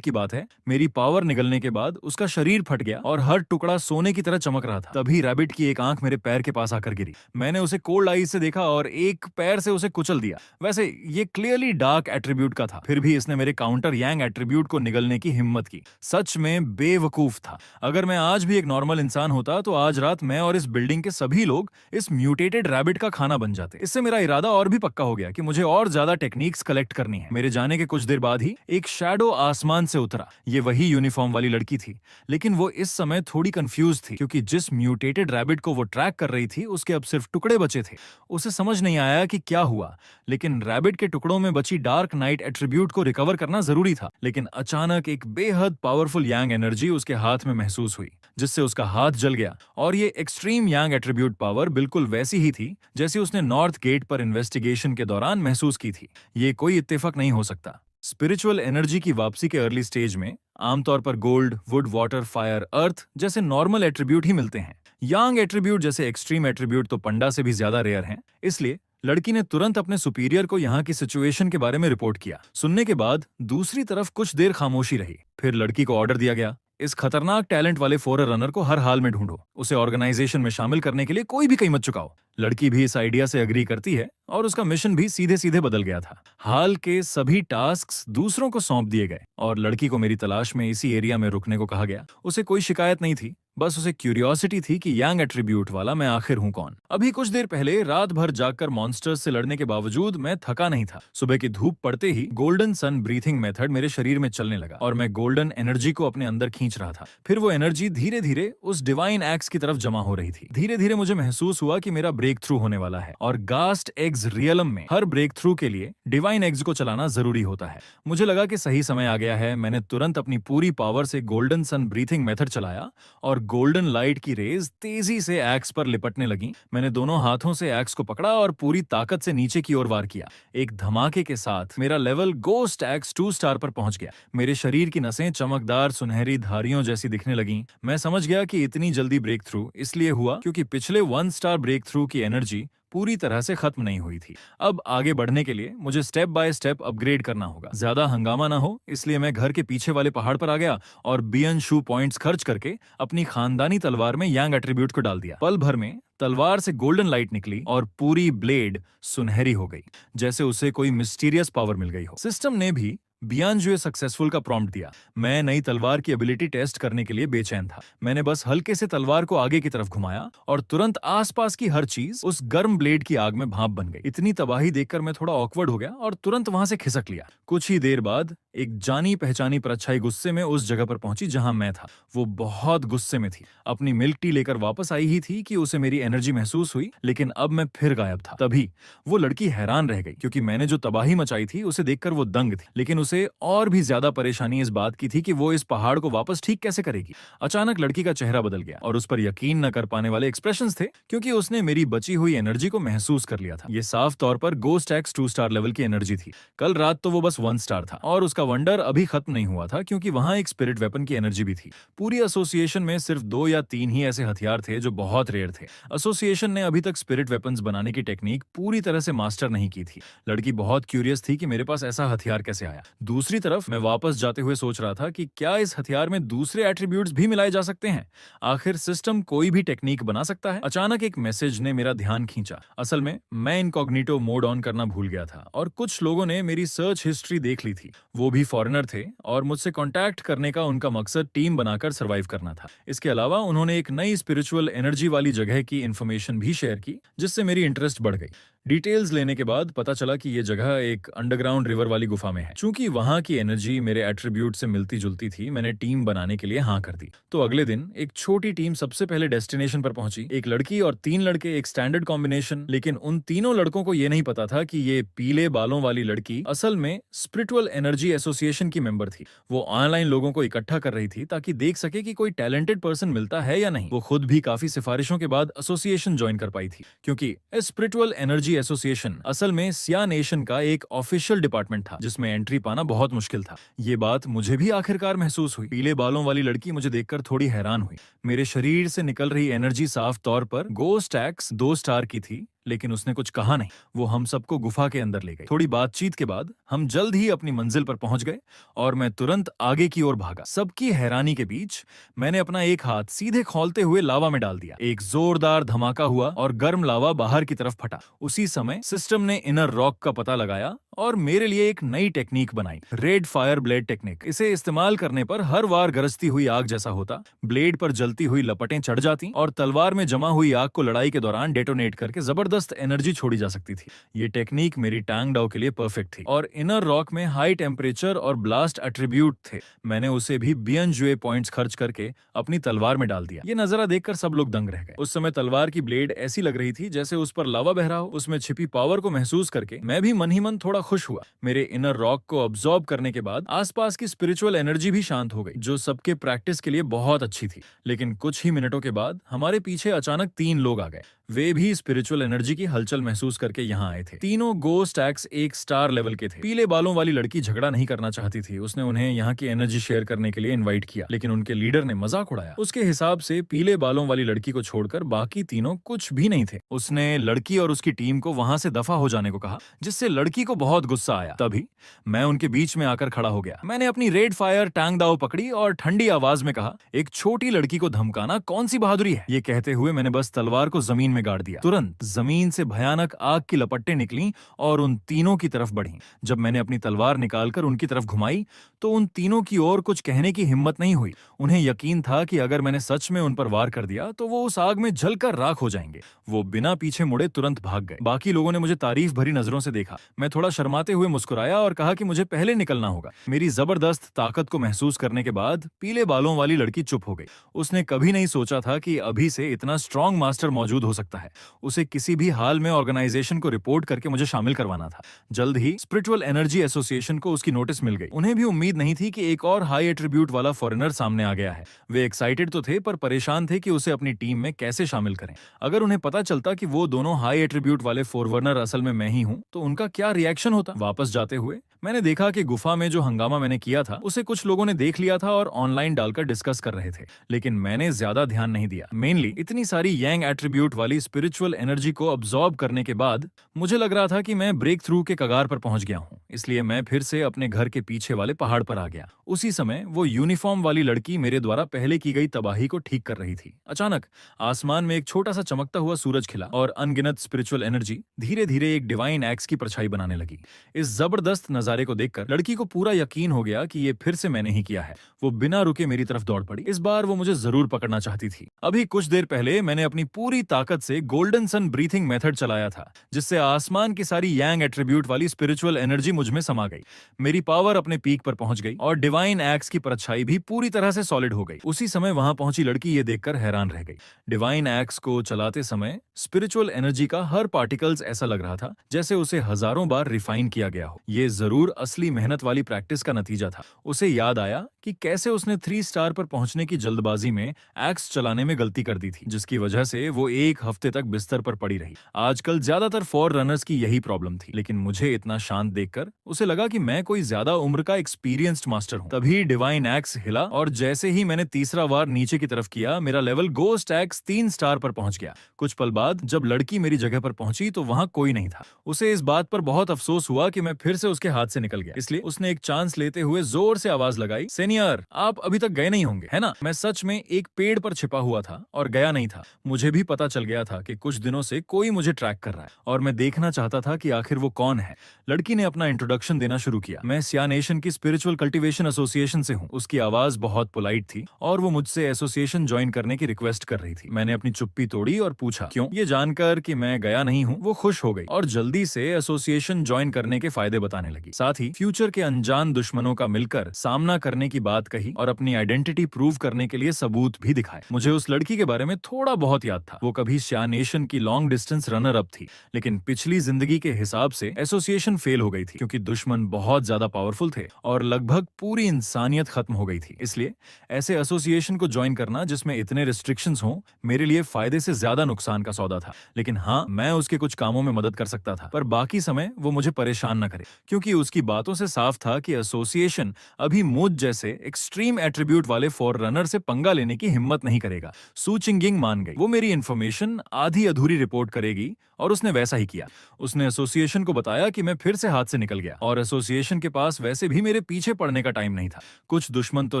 की बात है, मेरी पावर निगलने के बाद उसका शरीर फट गया और हर टुकड़ा सोने की तरह चमक रहा था। तभी रैबिट की एक आंख मेरे पैर के पास आकर गिरी। मैंने उसे कोल्ड आईज से देखा और एक पैर से उसे कुचल दिया। वैसे ये क्लियरली डार्क एट्रीब्यूट का था, फिर भी इसने मेरे काउंटर यांग एट्रीब्यूट को निगलने की हिम्मत की। सच में बेवकूफ था। अगर मैं आज भी एक नॉर्मल इंसान होता तो आज रात मैं और इस बिल्डिंग के सभी लोग इस म्यूटेटेड रैबिट का खाना बन जाते। इससे मेरा इरादा और भी पक्का हो गया कि मुझे और ज्यादा टेक्निक्स कलेक्ट करनी है। मेरे जाने के कुछ देर बाद ही एक शैडो आसमान से उतरा। ये वही यूनिफॉर्म वाली लड़की थी, लेकिन वो इस समय थोड़ी कंफ्यूज थी, क्योंकि जिस म्यूटेटेड रैबिट को वो ट्रैक कर रही थी उसके अब सिर्फ टुकड़े बचे थे। उसे समझ नहीं आया कि क्या हुआ, लेकिन रैबिट के टुकड़ों में बची डार्क नाइट एट्रीब्यूट को रिकवर करना जरूरी था। लेकिन अचानक एक बेहद पावरफुल यांग एनर्जी उसके हाथ में महसूस हुई, जिससे उसका हाथ जल गया। और ये एक्सट्रीम यांग एट्रीब्यूट पावर बिल्कुल वैसी ही थी जैसी उसने नॉर्थ गेट पर इन्वेस्टिगेशन के दौरान महसूस की थी। ये कोई इत्तेफाक नहीं हो सकता। स्पिरिचुअल एनर्जी की वापसी के अर्ली स्टेज में आमतौर पर गोल्ड, वुड, वाटर, फायर, अर्थ जैसे नॉर्मल एट्रीब्यूट ही मिलते हैं। यांग एट्रीब्यूट जैसे एक्सट्रीम एट्रीब्यूट तो पंडा से भी ज्यादा रेयर हैं। इसलिए लड़की ने तुरंत अपने सुपीरियर को यहाँ की सिचुएशन के बारे में रिपोर्ट किया। सुनने के बाद दूसरी तरफ कुछ देर खामोशी रही। फिर लड़की को ऑर्डर दिया गया, इस खतरनाक टैलेंट वाले फोर रनर को हर हाल में ढूंढो, उसे ऑर्गेनाइजेशन में शामिल करने के लिए कोई भी कीमत चुकाओ। लड़की भी इस आइडिया से अग्री करती है और उसका मिशन भी सीधे सीधे बदल गया था। हाल के सभी टास्क्स दूसरों को सौंप दिए गए और लड़की को मेरी तलाश में इसी एरिया में रुकने को कहा गया। उसे कोई शिकायत नहीं थी, बस उसे क्यूरियोसिटी थी कि यांग एट्रीब्यूट वाला मैं आखिर हूं कौन। अभी कुछ देर पहले रात भर जागकर मॉन्स्टर्स से लड़ने के बावजूद मैं थका नहीं था। सुबह की धूप पड़ते ही गोल्डन सन ब्रीथिंग मेथड मेरे शरीर में चलने लगा और मैं गोल्डन एनर्जी को अपने अंदर खींच रहा था। फिर वो एनर्जी धीरे धीरे उस डिवाइन एक्स की तरफ जमा हो रही थी। धीरे धीरे मुझे महसूस हुआ कि मेरा ब्रेक थ्रू होने वाला है और गास्ट एग्स रियलम में हर ब्रेक थ्रू के लिए डिवाइन एग्स को चलाना जरूरी होता है। मुझे लगा कि सही समय आ गया है। मैंने तुरंत अपनी पूरी पावर से गोल्डन सन ब्रीथिंग मेथड चलाया और गोल्डन लाइट की रेज तेजी से एक्स पर लिपटने लगी। मैंने दोनों हाथों से एक्स को पकड़ा और पूरी ताकत से नीचे की ओर वार किया। एक धमाके के साथ मेरा लेवल गोस्ट एक्स 2 स्टार पर पहुंच गया। मेरे शरीर की नसें चमकदार सुनहरी धारियों जैसी दिखने लगीं। मैं समझ गया कि इतनी जल्दी ब्रेक थ्रू इसलिए हुआ क्योंकि पिछले 1 स्टार ब्रेक थ्रू की एनर्जी पूरी तरह से खत्म नहीं हुई थी। अब आगे बढ़ने के लिए मुझे स्टेप बाय स्टेप अपग्रेड करना होगा। ज्यादा हंगामा ना हो, इसलिए मैं घर के पीछे वाले पहाड़ पर आ गया और बियन शू पॉइंट्स खर्च करके अपनी खानदानी तलवार में यांग एट्रीब्यूट को डाल दिया। पल भर में तलवार से गोल्डन लाइट निकली और पूरी ब्लेड सुनहरी हो गई, जैसे उसे कोई मिस्टीरियस पावर मिल गई हो। सिस्टम ने भी बियॉन्ड जो सक्सेसफुल का प्रॉम्प्ट दिया। मैं नई तलवार की एबिलिटी टेस्ट करने के लिए बेचैन था। मैंने बस हल्के से तलवार को आगे की तरफ घुमाया और तुरंत आसपास की हर चीज उस गर्म ब्लेड की आग में भाप बन गई। इतनी तबाही देखकर मैं थोड़ा ऑकवर्ड हो गया और तुरंत वहां से खिसक लिया। कुछ ही देर बाद एक जानी पहचानी परछाई गुस्से में उस जगह पर पहुंची जहां मैं था। वो बहुत गुस्से में थी। अपनी मिल्क टी लेकर वापस आई ही थी कि उसे मेरी एनर्जी महसूस हुई, लेकिन अब मैं फिर गायब था। तभी वो लड़की हैरान रह गई, क्योंकि मैंने जो तबाही मचाई थी उसे देखकर वो दंग थी। लेकिन उसे और भी ज्यादा परेशानी इस बात की थी कि वो इस पहाड़ को वापस ठीक कैसे करेगी। अचानक लड़की का चेहरा बदल गया और उस पर यकीन न कर पाने वाले एक्सप्रेशंस थे, क्योंकि उसने मेरी बची हुई एनर्जी को महसूस कर लिया था। ये साफ तौर पर गोस्ट एक्स 2 स्टार लेवल की एनर्जी थी। कल रात तो वो बस 1 स्टार था और उसका वंडर अभी खत्म नहीं हुआ था, क्योंकि वहां एक स्पिरिट वेपन की एनर्जी भी थी। पूरी एसोसिएशन में सिर्फ 2 या 3 ही ऐसे हथियार थे जो बहुत रेयर थे। एसोसिएशन ने अभी तक स्पिरिट वेपन्स बनाने की टेक्निक पूरी तरह से मास्टर नहीं की थी। लड़की बहुत क्यूरियस थी कि मेरे पास ऐसा हथियार कैसे आया। दूसरी तरफ मैं वापस जाते हुए सोच रहा था कि क्या इस हथियार में दूसरे एट्रीब्यूट्स भी मिलाए जा सकते हैं। आखिर सिस्टम कोई भी टेक्निक बना सकता है। अचानक एक मैसेज ने मेरा ध्यान खींचा। असल में मैं इनकॉग्निटो मोड ऑन करना भूल गया था और कुछ लोगों ने मेरी सर्च हिस्ट्री देख ली थी। वो भी फॉरेनर थे और मुझसे कांटेक्ट करने का उनका मकसद टीम बनाकर सरवाइव करना था। इसके अलावा उन्होंने एक नई स्पिरिचुअल एनर्जी वाली जगह की इंफॉर्मेशन भी शेयर की, जिससे मेरी इंटरेस्ट बढ़ गई। डिटेल्स लेने के बाद पता चला कि ये जगह एक अंडरग्राउंड रिवर वाली गुफा में है। चूंकि वहां की एनर्जी मेरे एट्रीब्यूट से मिलती जुलती थी, मैंने टीम बनाने के लिए हाँ कर दी। तो अगले दिन एक छोटी टीम सबसे पहले डेस्टिनेशन पर पहुंची, एक लड़की और 3 लड़के, एक स्टैंडर्ड कॉम्बिनेशन। लेकिन उन तीनों लड़कों को ये नहीं पता था कि ये पीले बालों वाली लड़की असल में स्पिरिचुअल एनर्जी एसोसिएशन की मेंबर थी। वो ऑनलाइन लोगों को इकट्ठा कर रही थी ताकि देख सके कि कोई टैलेंटेड पर्सन मिलता है या नहीं। वो खुद भी काफी सिफारिशों के बाद एसोसिएशन ज्वाइन कर पाई थी, क्योंकि स्पिरिचुअल एनर्जी एसोसिएशन असल में सिया नेशन का एक ऑफिशियल डिपार्टमेंट था जिसमें एंट्री पाना बहुत मुश्किल था। ये बात मुझे भी आखिरकार महसूस हुई। पीले बालों वाली लड़की मुझे देखकर थोड़ी हैरान हुई। मेरे शरीर से निकल रही एनर्जी साफ तौर पर गोस्ट एक्स 2 स्टार की थी, लेकिन उसने कुछ कहा नहीं। वो हम सबको गुफा के अंदर ले गई। थोड़ी बातचीत के बाद हम जल्द ही अपनी मंजिल पर पहुंच गए और मैं तुरंत आगे की ओर भागा। सबकी हैरानी के बीच मैंने अपना एक हाथ सीधे खौलते हुए लावा में डाल दिया। एक जोरदार धमाका हुआ और गर्म लावा बाहर की तरफ फटा। उसी समय सिस्टम ने इनर रॉक का पता लगाया और मेरे लिए एक नई टेक्निक बनाई, रेड फायर ब्लेड टेक्निक। इसे इस्तेमाल करने पर हर बार गरजती हुई आग जैसा होता, ब्लेड पर जलती हुई लपटें चढ़ जाती और तलवार में जमा हुई आग को लड़ाई के दौरान डेटोनेट करके जबरदस्त एनर्जी छोड़ी जा सकती थी। ये टेक्निक मेरी टैंग डाउ के लिए परफेक्ट थी और इनर रॉक में हाई टेम्परेचर और ब्लास्ट एट्रीब्यूट थे। मैंने उसे भी बियनजुए पॉइंट्स खर्च करके अपनी तलवार में डाल दिया। ये नजारा देखकर सब लोग दंग रह गए। उस समय तलवार की ब्लेड ऐसी लग रही थी जैसे उस पर लावा बह रहा हो। उसमें छिपी पावर को महसूस करके मैं भी मन ही मन थोड़ा खुश हुआ। मेरे इनर रॉक को अब्सॉर्ब करने के बाद आसपास की स्पिरिचुअल एनर्जी भी शांत हो गई, जो सबके प्रैक्टिस के लिए बहुत अच्छी थी। लेकिन कुछ ही मिनटों के बाद हमारे पीछे अचानक 3 लोग आ गए। वे भी स्पिरिचुअल एनर्जी की हलचल महसूस करके यहाँ आए थे। तीनों गोस्ट एक्स 1 स्टार लेवल के थे। पीले बालों वाली लड़की झगड़ा नहीं करना चाहती थी। उसने उन्हें यहाँ की एनर्जी शेयर करने के लिए इनवाइट किया, लेकिन उनके लीडर ने मजाक उड़ाया। उसके हिसाब से पीले बालों वाली लड़की को छोड़कर बाकी तीनों कुछ भी नहीं थे। उसने लड़की और उसकी टीम को वहां से दफा हो जाने को कहा, जिससे लड़की को बहुत गुस्सा आया। तभी मैं उनके बीच में आकर खड़ा हो गया। मैंने अपनी रेड फायर टैंग दाव पकड़ी और ठंडी आवाज में कहा, एक छोटी लड़की को धमकाना कौन सी बहादुरी है। ये कहते हुए मैंने बस तलवार को जमीन में गाड़ दिया। तुरंत जमीन से भयानक आग की लपटें निकली और उन तीनों की तरफ बढ़ीं। जब मैंने अपनी तलवार निकालकर उनकी तरफ घुमाई तो उन तीनों की ओर कुछ कहने की हिम्मत नहीं हुई। उन्हें यकीन था कि अगर मैंने सच में उन पर वार कर दिया तो वो उस आग में जलकर राख हो जाएंगे। वो बिना पीछे मुड़े तुरंत भाग गए। बाकी लोगों ने मुझे तारीफ भरी नजरों से देखा। मैं थोड़ा शर्माते हुए मुस्कुराया और कहा कि मुझे पहले निकलना होगा। मेरी जबरदस्त ताकत को महसूस करने के बाद पीले बालों वाली लड़की चुप हो गई। उसने कभी नहीं सोचा था कि अभी से इतना स्ट्रॉन्ग मास्टर मौजूद हो सकता है। उसे किसी भी हाल में ऑर्गेनाइजेशन को रिपोर्ट करके मुझे शामिल करवाना था। जल्द ही स्पिरिचुअल एनर्जी एसोसिएशन को उसकी नोटिस मिल गई। उन्हें भी उम्मीद नहीं थी कि एक और हाई एट्रीब्यूट वाला फॉरेनर सामने आ गया है। वे एक्साइटेड तो थे पर परेशान थे कि उसे अपनी टीम में कैसे शामिल करें। अगर उन्हें पता चलता कि वो दोनों हाई एट्रीब्यूट वाले फॉरवर्नर असल में मैं ही हूं तो उनका क्या रिएक्शन होता। वापस जाते हुए मैंने देखा कि गुफा में जो हंगामा मैंने किया था उसे कुछ लोगों ने देख लिया था और ऑनलाइन डालकर डिस्कस कर रहे थे, लेकिन मैंने ज्यादा ध्यान नहीं दिया। मेनली इतनी सारी यांग एट्रीब्यूट वाली स्पिरिचुअल एनर्जी को अब्सॉर्ब करने के बाद मुझे लग रहा था कि मैं ब्रेक थ्रू के कगार पर पहुंच गया हूं। इसलिए मैं फिर से अपने घर के पीछे वाले पहाड़ पर आ गया। उसी समय वो यूनिफॉर्म वाली लड़की मेरे द्वारा पहले की गई तबाही को ठीक कर रही थी। अचानक आसमान में एक छोटा सा चमकता हुआ सूरज खिला और अनगिनत स्पिरिचुअल एनर्जी धीरे धीरे एक डिवाइन एक्स की परछाई बनाने लगी। इस जबरदस्त नजारे को देखकर लड़की को पूरा यकीन हो गया कि ये फिर से मैंने ही किया है। वो बिना रुके मेरी तरफ दौड़ पड़ी। इस बार वो मुझे जरूर पकड़ना चाहती थी। अभी कुछ देर पहले मैंने अपनी पूरी ताकत से गोल्डन सन ब्रीथिंग मेथड चलाया था, जिससे आसमान की सारी यांग एट्रीब्यूट वाली स्पिरिचुअल एनर्जी मुझ में समा गई। मेरी पावर अपने पीक पर पहुंच गई और डिवाइन एक्स की परछाई भी पूरी तरह से सॉलिड हो गई। उसी समय वहां पहुंची लड़की ये देखकर हैरान रह गई। डिवाइन एक्स को चलाते समय स्पिरिचुअल एनर्जी का हर पार्टिकल्स ऐसा लग रहा था जैसे उसे हजारों बार रिफाइन किया गया हो। ये जरूर असली मेहनत वाली प्रैक्टिस का नतीजा था। उसे याद आया कि कैसे उसने 3 स्टार पर पहुंचने की जल्दबाजी में एक्स चलाने में गलती कर दी थी, जिसकी वजह से वो 1 हफ्ते तक बिस्तर पर पड़ी रही। आजकल ज्यादातर फॉर रनर्स की यही प्रॉब्लम थी, लेकिन मुझे इतना शांत देखकर उसे लगा कि मैं कोई ज्यादा उम्र का एक्सपीरियंस्ड मास्टर हूं। तभी डिवाइन एक्स हिला और जैसे ही मैंने तीसरा वार नीचे की तरफ किया, मेरा लेवल गोस्ट एक्स 3 स्टार पर पहुंच गया। कुछ पल बाद जब लड़की मेरी जगह पर पहुंची तो वहां कोई नहीं था। उसे इस बात पर बहुत अफसोस हुआ कि मैं फिर से उसके हाथ से निकल गया। इसलिए उसने एक चांस लेते हुए जोर से आवाज लगाई, इंजीनियर, आप अभी तक गए नहीं होंगे, है ना? मैं सच में एक पेड़ पर छिपा हुआ था और गया नहीं था। मुझे भी पता चल गया था कि कुछ दिनों से कोई मुझे ट्रैक कर रहा है और मैं देखना चाहता था कि आखिर वो कौन है। लड़की ने अपना इंट्रोडक्शन देना शुरू किया। मैं सिया नेशन की स्पिरिचुअल कल्टीवेशन एसोसिएशन से हूँ। उसकी आवाज बहुत पोलाइट थी और वो मुझसे एसोसिएशन ज्वाइन करने की रिक्वेस्ट कर रही थी। मैंने अपनी चुप्पी तोड़ी और पूछा क्यों। ये जानकर कि मैं गया नहीं हूँ, वो खुश हो गई और जल्दी से एसोसिएशन ज्वाइन करने के फायदे बताने लगी। साथ ही फ्यूचर के अनजान दुश्मनों का मिलकर सामना करने की बात कही और अपनी आइडेंटिटी प्रूव करने के लिए सबूत भी दिखाए। मुझे उस लड़की के बारे में थोड़ा बहुत याद था। वो कभी सिया नेशन की लॉन्ग डिस्टेंस रनर अप थी, लेकिन पिछली जिंदगी के हिसाब से एसोसिएशन फेल हो गई थी क्योंकि दुश्मन बहुत ज्यादा पावरफुल थे और लगभग पूरी इंसानियत खत्म हो गई थी। इसलिए ऐसे एसोसिएशन को ज्वाइन करना जिसमें इतने रिस्ट्रिक्शंस हों, मेरे लिए फायदे से ज्यादा नुकसान का सौदा था। लेकिन हाँ, मैं उसके कुछ कामों में मदद कर सकता था, पर बाकी समय वो मुझे परेशान न करे, क्योंकि उसकी बातों से साफ था कि एसोसिएशन अभी मुझ जैसे एक्सट्रीम एट्रीब्यूट वाले फोररनर से पंगा लेने की हिम्मत नहीं करेगा। सू चिंगिंग मान गई। वो मेरी इन्फॉर्मेशन आधी अधूरी रिपोर्ट करेगी और उसने वैसा ही किया। उसने एसोसिएशन को बताया कि मैं फिर से हाथ से निकल गया और एसोसिएशन के पास वैसे भी मेरे पीछे पड़ने का टाइम नहीं था। कुछ दुश्मन तो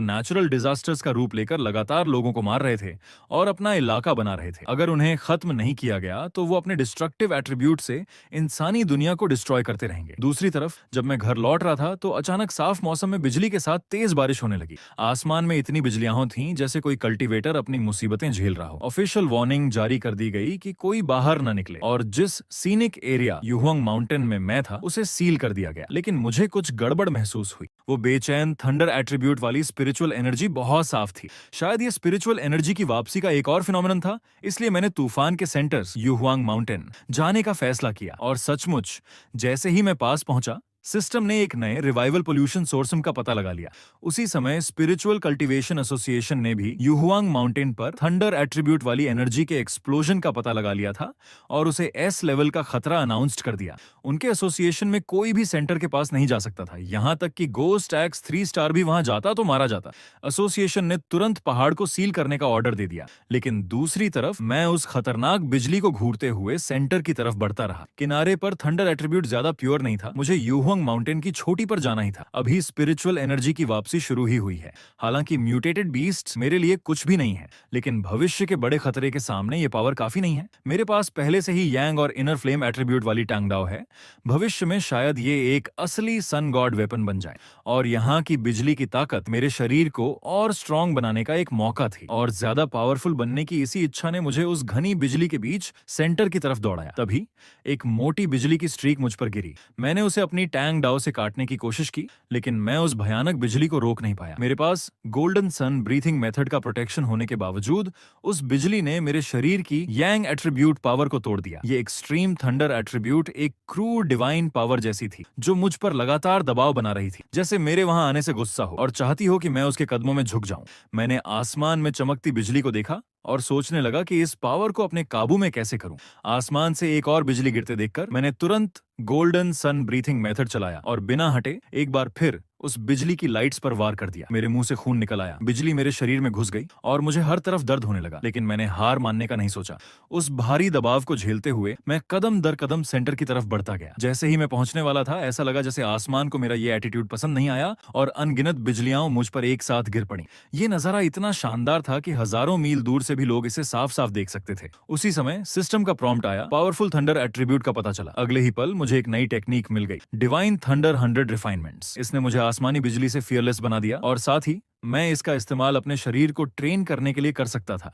नेचुरल डिजास्टर्स का रूप लेकर लगातार लोगों को मार रहे थे और अपना इलाका बना रहे थे। अगर उन्हें खत्म नहीं किया गया तो वो अपने डिस्ट्रक्टिव एट्रीब्यूट से इंसानी दुनिया को डिस्ट्रॉय करते रहेंगे। दूसरी तरफ जब मैं घर लौट रहा था तो अचानक साफ मौसम में बिजली के साथ तेज बारिश होने लगी। आसमान में इतनी बिजलियां थीं जैसे कोई कल्टीवेटर अपनी मुसीबतें झेल रहा हो। ऑफिशियल वार्निंग जारी कर दी गई कि कोई बाहर न निकले और जिस सीनिक एरिया युहुआंग माउंटेन में मैं था उसे सील कर दिया गया। लेकिन मुझे कुछ गड़बड़ महसूस हुई। वो बेचैन थंडर एट्रीब्यूट वाली स्पिरिचुअल एनर्जी बहुत साफ थी। शायद ये स्पिरिचुअल एनर्जी की वापसी का एक और फिनोमेनन था। इसलिए मैंने तूफान के सेंटर्स युहुआंग माउंटेन जाने का फैसला किया और सचमुच जैसे ही मैं पास पहुंचा, सिस्टम ने एक नए रिवाइवल पोल्यूशन सोर्सम का पता लगा लिया। उसी समय स्पिरिचुअल कल्टीवेशन एसोसिएशन ने भी युहुआंग माउंटेन पर थंडर एट्रीब्यूट वाली एनर्जी के एक्सप्लोजन का पता लगा लिया था और उसे एस लेवल का खतरा अनाउंस्ड कर दिया। उनके एसोसिएशन में कोई भी सेंटर के पास नहीं जा सकता था, यहां तक कि गोस्ट एक्स 3 स्टार भी वहां जाता तो मारा जाता। एसोसिएशन ने तुरंत पहाड़ को सील करने का ऑर्डर दे दिया। लेकिन दूसरी तरफ मैं उस खतरनाक बिजली को घूरते हुए सेंटर की तरफ बढ़ता रहा। किनारे पर थंडर एट्रीब्यूट ज्यादा प्योर नहीं था। मुझे युहुआंग माउंटेन की छोटी पर जाना ही था। अभी स्पिरिचुअल एनर्जी की वापसी शुरू ही हुई है। हालांकि म्यूटेटेड बीस्ट्स मेरे लिए कुछ भी नहीं है, लेकिन भविष्य के बड़े खतरे के सामने ये पावर काफी नहीं है। मेरे पास पहले से ही यांग और इनर फ्लेम एट्रीब्यूट वाली टांगडाओ है। भविष्य में शायद ये एक असली सन गॉड वेपन बन जाए और यहाँ की बिजली की ताकत मेरे शरीर को और स्ट्रॉन्ग बनाने का एक मौका थी। और ज्यादा पावरफुल बनने की इसी इच्छा ने मुझे उस घनी बिजली के बीच सेंटर की तरफ दौड़ाया। तभी एक मोटी बिजली की स्ट्रीक मुझ पर गिरी। मैंने उसे अपनी टैंग डाओ से काटने की कोशिश की, लेकिन मैं उस भयानक बिजली को रोक नहीं पाया। मेरे पास गोल्डन सन ब्रीथिंग मेथड का प्रोटेक्शन होने के बावजूद उस बिजली ने मेरे शरीर की यांग एट्रीब्यूट पावर को तोड़ दिया। ये एक्सट्रीम थंडर एट्रीब्यूट एक क्रूर डिवाइन पावर जैसी थी जो मुझ पर लगातार दबाव बना रही थी, जैसे मेरे वहां आने से गुस्सा हो और चाहती हो कि मैं उसके कदमों में झुक जाऊं। मैंने आसमान में चमकती बिजली को देखा और सोचने लगा कि इस पावर को अपने काबू में कैसे करूं। आसमान से एक और बिजली गिरते देखकर मैंने तुरंत गोल्डन सन ब्रीथिंग मेथड चलाया और बिना हटे एक बार फिर उस बिजली की लाइट्स पर वार कर दिया। मेरे मुंह से खून निकल आया, बिजली मेरे शरीर में घुस गई और मुझे हर तरफ दर्द होने लगा। लेकिन मैंने हार मानने का नहीं सोचा। उस भारी दबाव को झेलते हुए मैं कदम दर कदम सेंटर की तरफ बढ़ता गया। जैसे ही मैं पहुंचने वाला था, ऐसा लगा जैसे आसमान को मेरा ये एटीट्यूड पसंद नहीं आया और अनगिनत बिजलियां मुझ पर एक साथ गिर पड़ी। ये नजारा इतना शानदार था कि हजारों मील दूर से भी लोग इसे साफ साफ देख सकते थे। उसी समय सिस्टम का प्रॉम्प्ट आया, पावरफुल थंडर एट्रीब्यूट का पता चला। अगले ही पल मुझे एक नई टेक्निक मिल गई, डिवाइन थंडर 100 रिफाइनमेंट्स। इसने मुझे आसमानी बिजली से फियरलेस बना दिया और साथ ही मैं इसका इस्तेमाल अपने शरीर को ट्रेन करने के लिए कर सकता था,